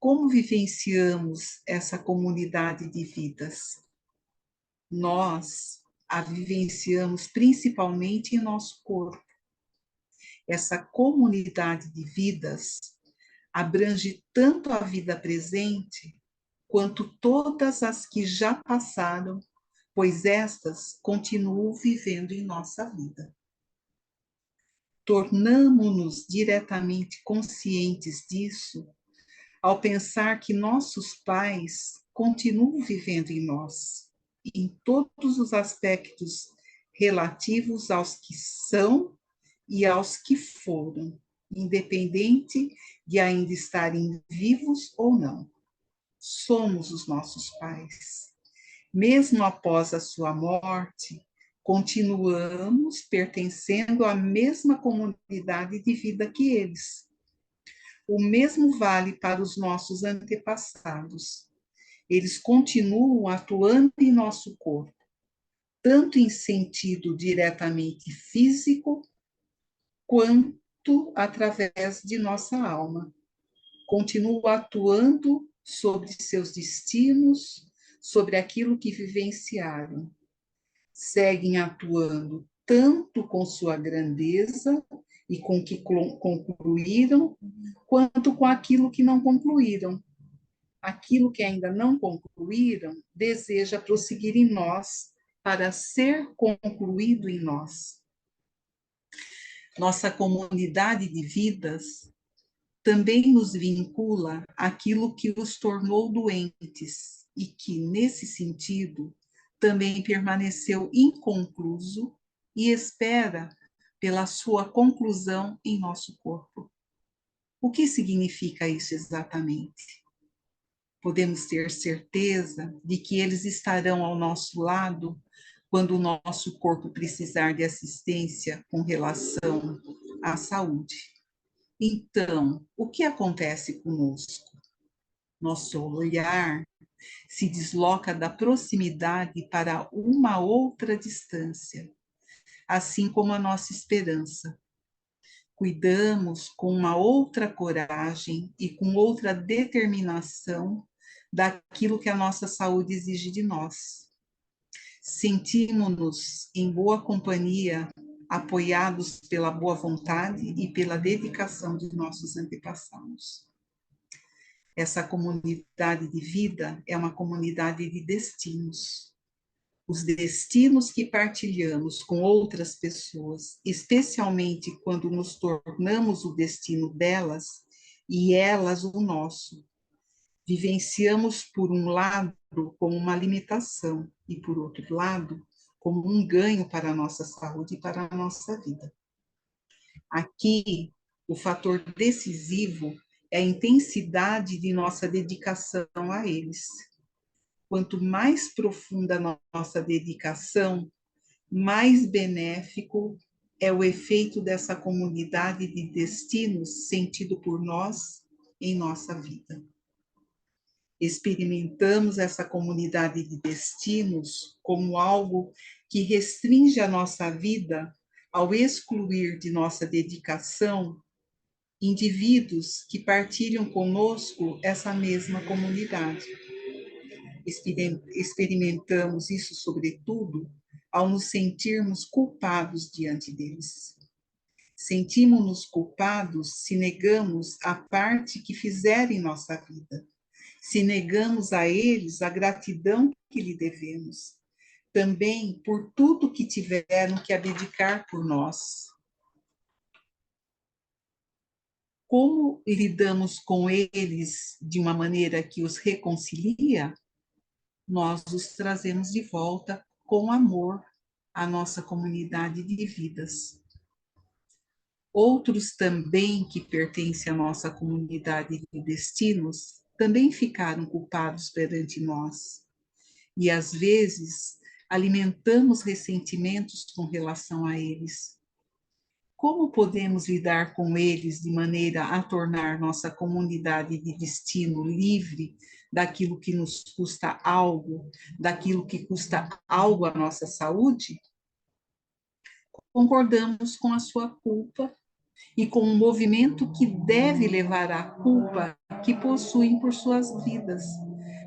Speaker 4: Como vivenciamos essa comunidade de vidas? Nós a vivenciamos principalmente em nosso corpo. Essa comunidade de vidas abrange tanto a vida presente quanto todas as que já passaram, pois estas continuam vivendo em nossa vida. Tornamo-nos diretamente conscientes disso ao pensar que nossos pais continuam vivendo em nós, em todos os aspectos relativos aos que são e aos que foram, independente de ainda estarem vivos ou não. Somos os nossos pais. Mesmo após a sua morte, continuamos pertencendo à mesma comunidade de vida que eles. O mesmo vale para os nossos antepassados. Eles continuam atuando em nosso corpo, tanto em sentido diretamente físico, quanto através de nossa alma. Continuam atuando sobre seus destinos, sobre aquilo que vivenciaram. Seguem atuando tanto com sua grandeza e com o que concluíram, quanto com aquilo que não concluíram. Aquilo que ainda não concluíram deseja prosseguir em nós para ser concluído em nós. Nossa comunidade de vidas também nos vincula àquilo que os tornou doentes e que, nesse sentido, também permaneceu inconcluso e espera pela sua conclusão em nosso corpo. O que significa isso exatamente? Podemos ter certeza de que eles estarão ao nosso lado quando o nosso corpo precisar de assistência com relação à saúde. Então, o que acontece conosco? Nosso olhar se desloca da proximidade para uma outra distância, assim como a nossa esperança. Cuidamos com uma outra coragem e com outra determinação daquilo que a nossa saúde exige de nós. Sentimos-nos em boa companhia, apoiados pela boa vontade e pela dedicação de nossos antepassados. Essa comunidade de vida é uma comunidade de destinos. Os destinos que partilhamos com outras pessoas, especialmente quando nos tornamos o destino delas e elas o nosso. Vivenciamos, por um lado, como uma limitação e, por outro lado, como um ganho para a nossa saúde e para a nossa vida. Aqui, o fator decisivo é a intensidade de nossa dedicação a eles. Quanto mais profunda a nossa dedicação, mais benéfico é o efeito dessa comunidade de destinos sentido por nós em nossa vida. Experimentamos essa comunidade de destinos como algo que restringe a nossa vida ao excluir de nossa dedicação indivíduos que partilham conosco essa mesma comunidade. Experimentamos isso, sobretudo, ao nos sentirmos culpados diante deles. Sentimos-nos culpados se negamos a parte que fizeram em nossa vida, se negamos a eles a gratidão que lhe devemos, também por tudo que tiveram que abdicar por nós. Como lidamos com eles de uma maneira que os reconcilia? Nós os trazemos de volta com amor à nossa comunidade de vidas. Outros também que pertencem à nossa comunidade de destinos também ficaram culpados perante nós. E, às vezes, alimentamos ressentimentos com relação a eles. Como podemos lidar com eles de maneira a tornar nossa comunidade de destino livre daquilo que nos custa algo, daquilo que custa algo à nossa saúde? Concordamos com a sua culpa e com o movimento que deve levar à culpa que possuem por suas vidas,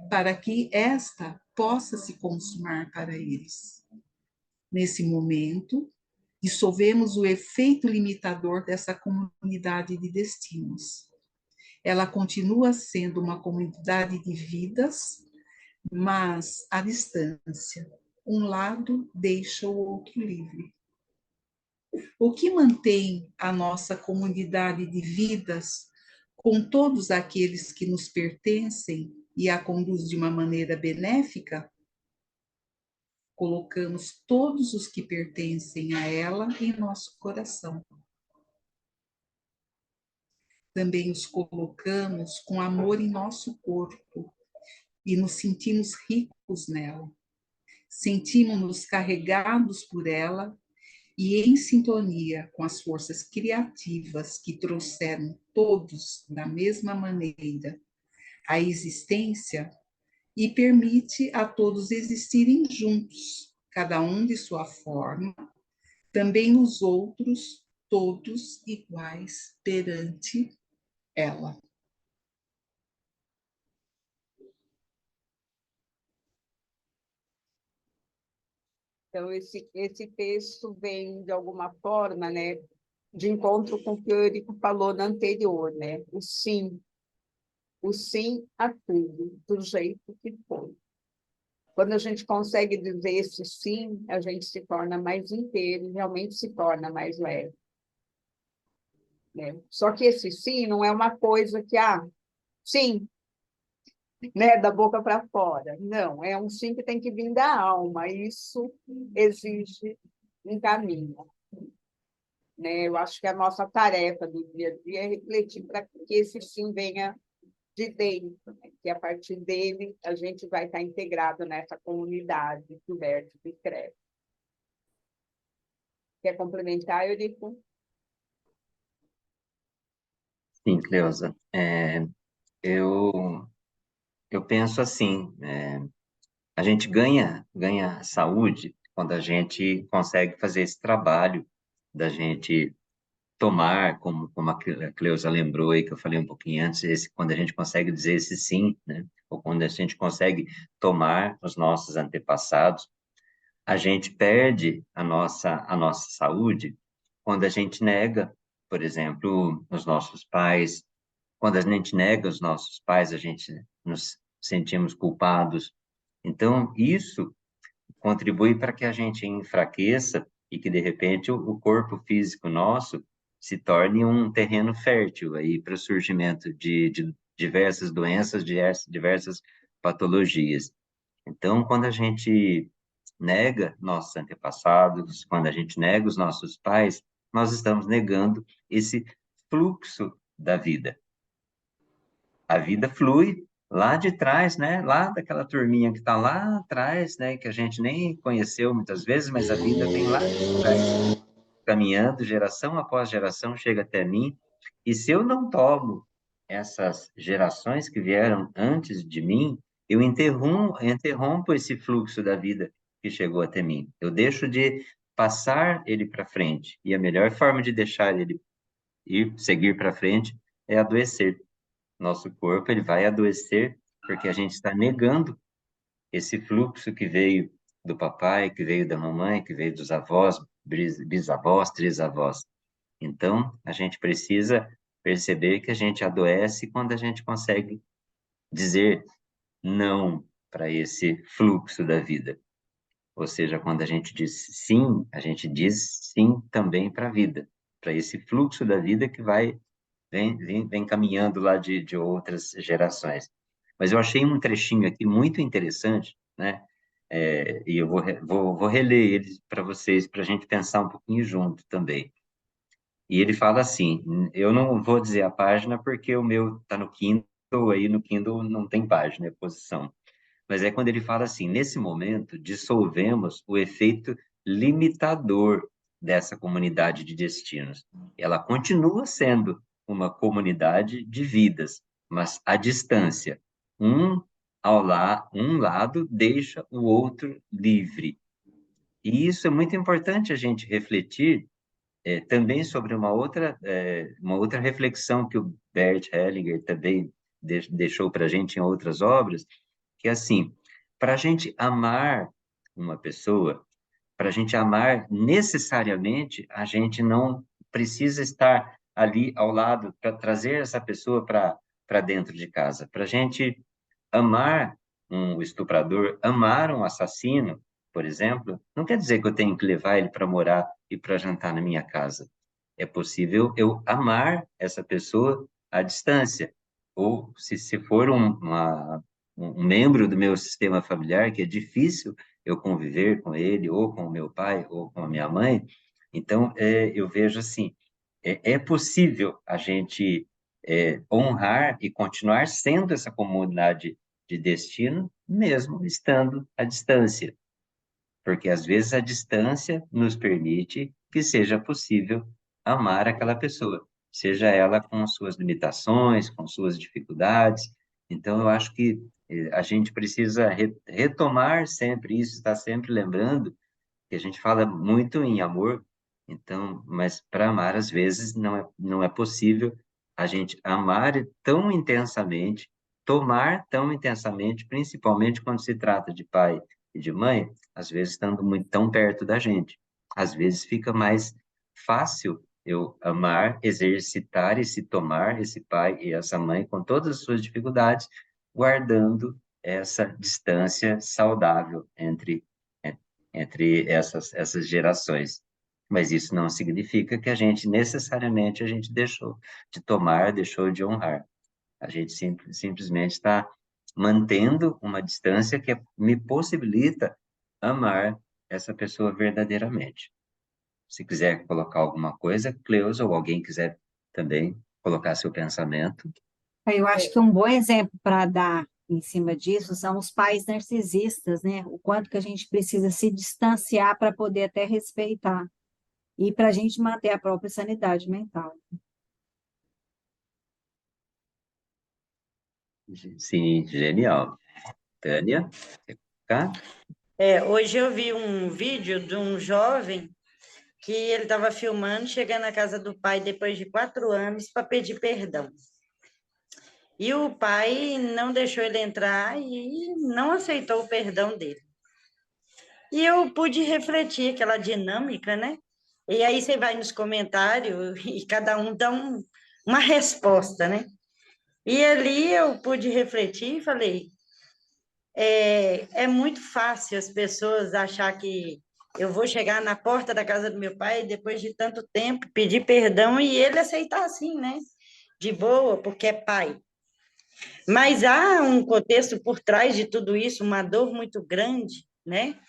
Speaker 4: para que esta possa se consumar para eles. Nesse momento, dissolvemos o efeito limitador dessa comunidade de destinos. Ela continua sendo uma comunidade de vidas, mas à distância. Um lado deixa o outro livre. O que mantém a nossa comunidade de vidas com todos aqueles que nos pertencem e a conduz de uma maneira benéfica? Colocamos todos os que pertencem a ela em nosso coração. Também os colocamos com amor em nosso corpo e nos sentimos ricos nela. Sentimos-nos carregados por ela e em sintonia com as forças criativas que trouxeram todos da mesma maneira à existência e permite a todos existirem juntos, cada um de sua forma, também os outros, todos iguais perante ela.
Speaker 2: Então, esse texto vem, de alguma forma, né, de encontro com o que o Eurico falou no anterior, né? O sim a tudo, do jeito que for. Quando a gente consegue dizer esse sim, a gente se torna mais inteiro, realmente se torna mais leve. Né? Só que esse sim não é uma coisa que, sim, né, da boca para fora. Não, é um sim que tem que vir da alma. Isso exige um caminho. Né? Eu acho que a nossa tarefa do dia a dia é refletir para que esse sim venha de dentro, né? Que a partir dele a gente vai estar integrado nessa comunidade que o Berto descreve. Quer complementar, Eurico?
Speaker 3: Sim, Cleusa. Eu penso assim, a gente ganha saúde quando a gente consegue fazer esse trabalho da gente tomar, como a Cleusa lembrou aí, que eu falei um pouquinho antes, quando a gente consegue dizer esse sim, né? Ou quando a gente consegue tomar os nossos antepassados, a gente perde a nossa saúde quando a gente nega, por exemplo, os nossos pais. Quando a gente nega os nossos pais, a gente nos sentimos culpados. Então, isso contribui para que a gente enfraqueça e que, de repente, o corpo físico nosso se torne um terreno fértil aí para o surgimento de diversas doenças, diversas patologias. Então, quando a gente nega nossos antepassados, quando a gente nega os nossos pais, nós estamos negando esse fluxo da vida. A vida flui lá de trás, né? Lá daquela turminha que está lá atrás, né? Que a gente nem conheceu muitas vezes, mas a vida vem lá de trás, caminhando, geração após geração, chega até mim. E se eu não tomo essas gerações que vieram antes de mim, eu interrompo esse fluxo da vida que chegou até mim. Eu deixo de passar ele para frente. E a melhor forma de deixar ele seguir para frente é adoecer. Nosso corpo ele vai adoecer porque a gente está negando esse fluxo que veio do papai, que veio da mamãe, que veio dos avós, bisavós, trisavós. Então, a gente precisa perceber que a gente adoece quando a gente consegue dizer não para esse fluxo da vida. Ou seja, quando a gente diz sim, a gente diz sim também para a vida, para esse fluxo da vida que vem caminhando lá de outras gerações. Mas eu achei um trechinho aqui muito interessante, né? E eu vou reler ele para vocês, para a gente pensar um pouquinho junto também. E ele fala assim, eu não vou dizer a página porque o meu está no quinto aí no Kindle não tem página, é posição. Mas é quando ele fala assim: nesse momento, dissolvemos o efeito limitador dessa comunidade de destinos. Ela continua sendo uma comunidade de vidas, mas à distância. Um lado deixa o outro livre. E isso é muito importante a gente refletir também sobre uma outra reflexão que o Bert Hellinger também deixou para a gente em outras obras, que é assim, para a gente amar uma pessoa, para a gente amar necessariamente, a gente não precisa estar ali ao lado para trazer essa pessoa para dentro de casa. Para a gente amar um estuprador, amar um assassino, por exemplo, não quer dizer que eu tenho que levar ele para morar e para jantar na minha casa. É possível eu amar essa pessoa à distância. Ou se for um membro do meu sistema familiar que é difícil eu conviver com ele, ou com o meu pai, ou com a minha mãe, então eu vejo assim, é possível a gente honrar e continuar sendo essa comunidade de destino, mesmo estando à distância, porque às vezes a distância nos permite que seja possível amar aquela pessoa, seja ela com suas limitações, com suas dificuldades. Então, eu acho que a gente precisa retomar sempre isso, estar sempre lembrando que a gente fala muito em amor, então, mas para amar, às vezes, não é possível a gente amar tão intensamente, tomar tão intensamente, principalmente quando se trata de pai e de mãe, às vezes estando muito tão perto da gente. Às vezes fica mais fácil eu amar, exercitar e se tomar esse pai e essa mãe com todas as suas dificuldades, guardando essa distância saudável entre essas gerações. Mas isso não significa que a gente necessariamente a gente deixou de tomar, deixou de honrar. A gente simplesmente está mantendo uma distância que me possibilita amar essa pessoa verdadeiramente. Se quiser colocar alguma coisa, Cleusa, ou alguém quiser também colocar seu pensamento.
Speaker 9: Eu acho que um bom exemplo para dar em cima disso são os pais narcisistas, né? O quanto que a gente precisa se distanciar para poder até respeitar e para a gente manter a própria sanidade mental.
Speaker 3: Sim, genial. Tânia, quer colocar?
Speaker 7: Hoje eu vi um vídeo de um jovem que ele estava filmando, chegando na casa do pai depois de 4 anos para pedir perdão. E o pai não deixou ele entrar e não aceitou o perdão dele. E eu pude refletir aquela dinâmica, né? E aí você vai nos comentários e cada um dá uma resposta, né? E ali eu pude refletir e falei, é muito fácil as pessoas achar que eu vou chegar na porta da casa do meu pai depois de tanto tempo, pedir perdão e ele aceitar assim, né? De boa, porque é pai. Mas há um contexto por trás de tudo isso, uma dor muito grande, né?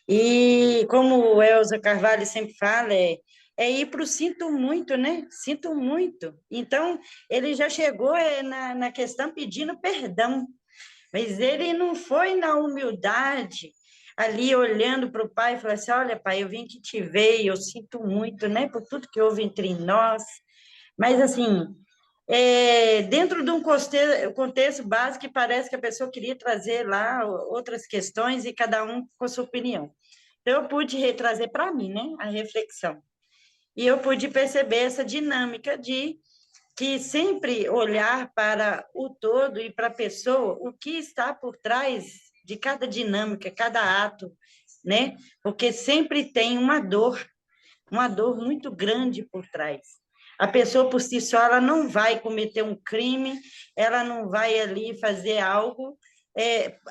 Speaker 7: E como o Elza Carvalho sempre fala, é ir para o sinto muito, né? Sinto muito. Então, ele já chegou na questão pedindo perdão, mas ele não foi na humildade, ali olhando para o pai e falando assim, olha, pai, eu vim que te ver, eu sinto muito, né? Por tudo que houve entre nós. Mas, assim, dentro de um contexto básico que parece que a pessoa queria trazer lá outras questões e cada um com a sua opinião. Então, eu pude retrazer para mim, né, a reflexão. E eu pude perceber essa dinâmica de que sempre olhar para o todo e para a pessoa, o que está por trás de cada dinâmica, cada ato, né? Porque sempre tem uma dor muito grande por trás. A pessoa por si só, ela não vai cometer um crime, ela não vai ali fazer algo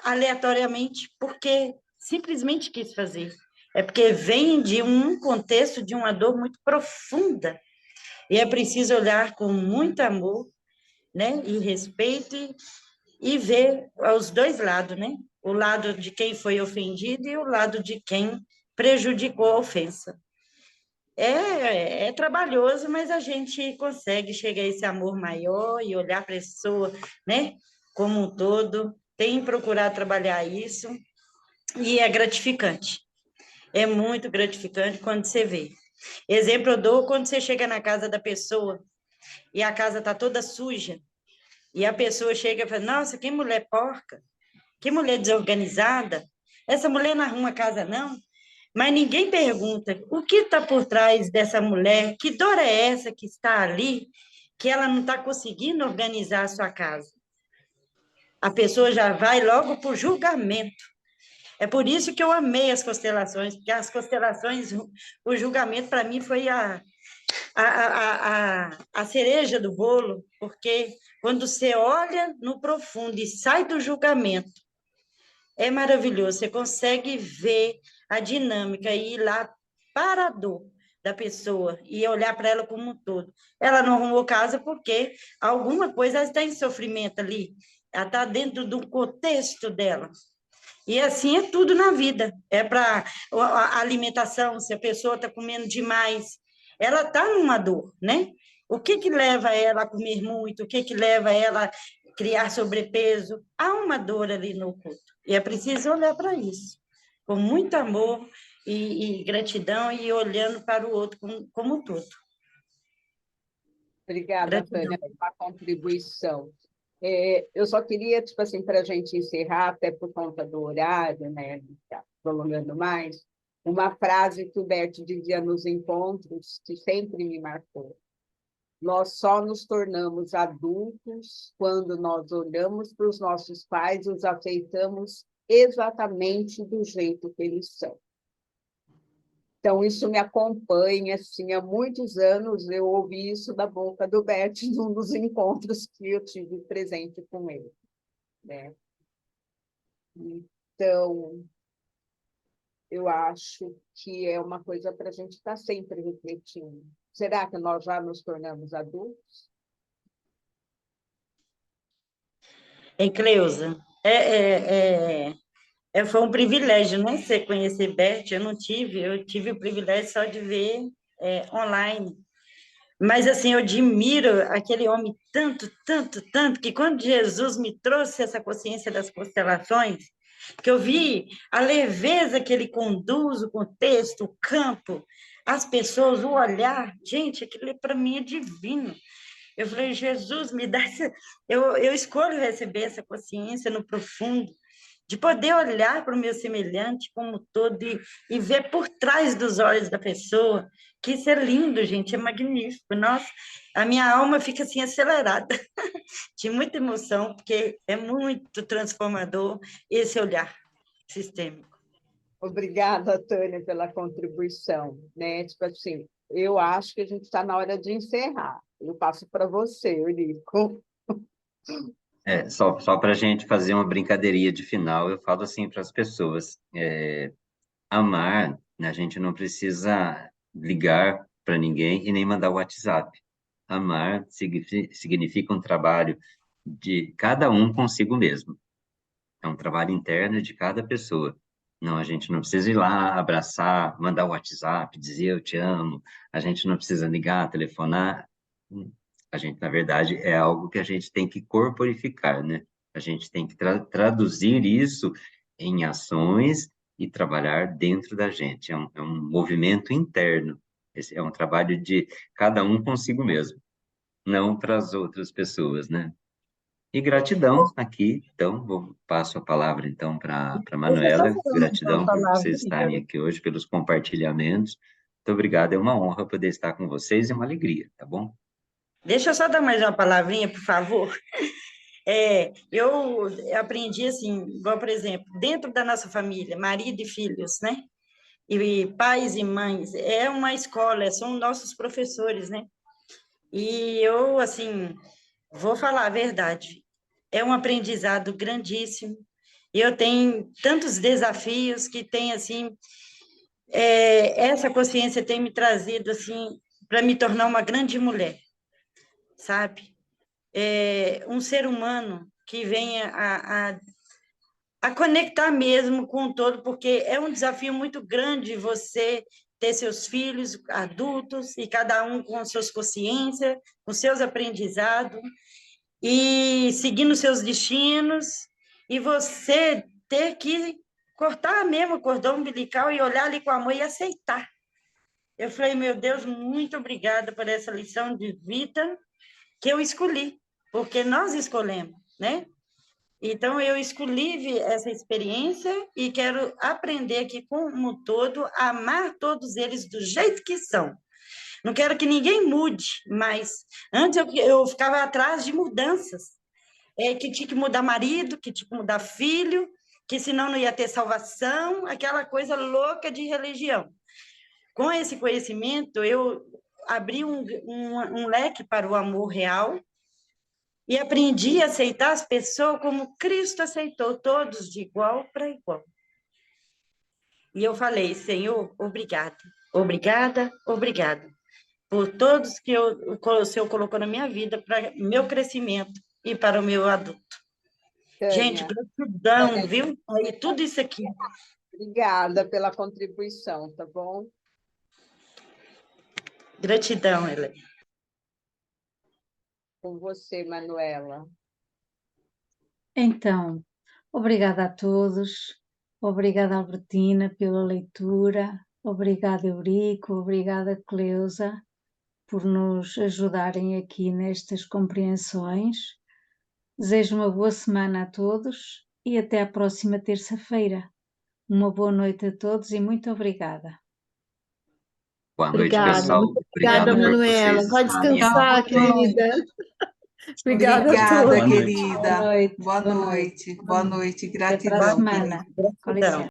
Speaker 7: aleatoriamente porque simplesmente quis fazer. É porque vem de um contexto de uma dor muito profunda. E é preciso olhar com muito amor, né? E respeito e ver os dois lados, né? O lado de quem foi ofendido e o lado de quem prejudicou a ofensa. É trabalhoso, mas a gente consegue chegar a esse amor maior e olhar para a pessoa, né, como um todo. Tem procurado trabalhar isso e é gratificante. É muito gratificante quando você vê. Exemplo eu dou quando você chega na casa da pessoa e a casa está toda suja e a pessoa chega e fala: nossa, que mulher porca, que mulher desorganizada, essa mulher não arruma casa não. Mas ninguém pergunta o que está por trás dessa mulher, que dor é essa que está ali, que ela não está conseguindo organizar a sua casa. A pessoa já vai logo para o julgamento. É por isso que eu amei as constelações, porque as constelações, o julgamento para mim foi a cereja do bolo, porque quando você olha no profundo e sai do julgamento, é maravilhoso, você consegue ver a dinâmica e ir lá para a dor da pessoa e olhar para ela como um todo. Ela não arrumou casa porque alguma coisa está em sofrimento ali, ela está dentro do contexto dela. E assim é tudo na vida. É para a alimentação, se a pessoa está comendo demais, ela está numa dor, né? O que leva ela a comer muito? O que leva ela a criar sobrepeso? Há uma dor ali no oculto. E é preciso olhar para isso, com muito amor e gratidão, e olhando para o outro como um todo.
Speaker 2: Obrigada,
Speaker 7: Gratidão.
Speaker 2: Tânia, pela contribuição. Eu só queria, tipo assim, para a gente encerrar, até por conta do horário, né, tá prolongando mais, uma frase que o Bert dizia nos encontros, que sempre me marcou. Nós só nos tornamos adultos quando nós olhamos para os nossos pais e os aceitamos exatamente do jeito que eles são. Então, isso me acompanha, assim, há muitos anos eu ouvi isso da boca do Bert num dos encontros que eu tive presente com ele, né? Então, eu acho que é uma coisa para a gente estar sempre refletindo. Será que nós já nos tornamos adultos?
Speaker 7: Cleusa, foi um privilégio, né, você conhecer Bert. Eu tive o privilégio só de ver online. Mas, assim, eu admiro aquele homem tanto, tanto, tanto, que quando Jesus me trouxe essa consciência das constelações, que eu vi a leveza que ele conduz, o contexto, o campo, as pessoas, o olhar, gente, aquilo para mim é divino. Eu falei: Jesus, me dá essa... Eu escolho receber essa consciência no profundo, de poder olhar para o meu semelhante como um todo e ver por trás dos olhos da pessoa, que isso é lindo, gente, é magnífico. Nossa, a minha alma fica assim acelerada, de muita emoção, porque é muito transformador esse olhar sistêmico.
Speaker 2: Obrigada, Tânia, pela contribuição, né? Tipo assim, eu acho que a gente está na hora de encerrar. Eu passo para você, Eurico.
Speaker 3: Só para a gente fazer uma brincadeirinha de final, eu falo assim para as pessoas: amar, né, a gente não precisa ligar para ninguém e nem mandar o WhatsApp. Amar significa um trabalho de cada um consigo mesmo. É um trabalho interno de cada pessoa. Não, a gente não precisa ir lá, abraçar, mandar o WhatsApp, dizer eu te amo. A gente não precisa ligar, telefonar. A gente, na verdade, é algo que a gente tem que corporificar, né? A gente tem que traduzir isso em ações e trabalhar dentro da gente. É um movimento interno. Esse é um trabalho de cada um consigo mesmo, não para as outras pessoas, né? E gratidão aqui, então, passo a palavra, então, para a
Speaker 7: Deixa eu só
Speaker 3: Manuela.
Speaker 7: fazer uma
Speaker 3: Gratidão por vocês estarem
Speaker 7: palavrinha.
Speaker 3: aqui hoje, pelos compartilhamentos. Muito obrigado, é uma honra poder estar com vocês e uma alegria, tá bom?
Speaker 7: Deixa eu só dar mais uma palavrinha, por favor. Eu aprendi assim, igual, por exemplo, dentro da nossa família, marido e filhos, né? E pais e mães, é uma escola, são nossos professores, né? E eu, assim, vou falar a verdade, é um aprendizado grandíssimo. E eu tenho tantos desafios que tem, assim, essa consciência tem me trazido, assim, para me tornar uma grande mulher, sabe? Um ser humano que venha a conectar mesmo com o todo, porque é um desafio muito grande você ter seus filhos adultos, e cada um com suas consciências, com seus aprendizados, e seguindo seus destinos, e você ter que cortar mesmo o cordão umbilical e olhar ali com amor e aceitar. Eu falei, meu Deus, muito obrigada por essa lição de vida que eu escolhi, porque nós escolhemos, né? Então, eu escolhi essa experiência e quero aprender aqui como um todo, a amar todos eles do jeito que são. Não quero que ninguém mude, mas antes eu ficava atrás de mudanças, que tinha que mudar marido, que tinha que mudar filho, que senão não ia ter salvação, aquela coisa louca de religião. Com esse conhecimento, eu abri um leque para o amor real e aprendi a aceitar as pessoas como Cristo aceitou, todos de igual para igual. E eu falei, Senhor, obrigada, obrigada, obrigada, por todos que o Senhor colocou na minha vida para meu crescimento e para o meu adulto.
Speaker 2: Tânia,
Speaker 7: gente, gratidão, viu? E tudo isso aqui.
Speaker 2: Obrigada pela contribuição, tá bom?
Speaker 7: Gratidão, Helena.
Speaker 2: Com você, Manuela.
Speaker 1: Então, obrigada a todos, obrigada, Albertina, pela leitura, obrigada, Eurico, obrigada, Cleusa, por nos ajudarem aqui nestas compreensões. Desejo uma boa semana a todos e até à próxima terça-feira. Uma boa noite a todos e muito obrigada.
Speaker 3: Boa noite,
Speaker 8: Obrigada,
Speaker 3: pessoal.
Speaker 8: muito obrigada,
Speaker 3: Obrigado por
Speaker 8: Manuela.
Speaker 3: vocês
Speaker 8: Pode
Speaker 3: estarem
Speaker 8: descansar,
Speaker 3: aqui.
Speaker 8: querida. Obrigada a
Speaker 4: Obrigada,
Speaker 8: todos.
Speaker 3: Boa noite.
Speaker 4: querida.
Speaker 1: Boa noite.
Speaker 4: Boa noite. Boa noite.
Speaker 1: Até para a
Speaker 4: Gratidão,
Speaker 1: semana.
Speaker 4: querida.
Speaker 1: Com licença.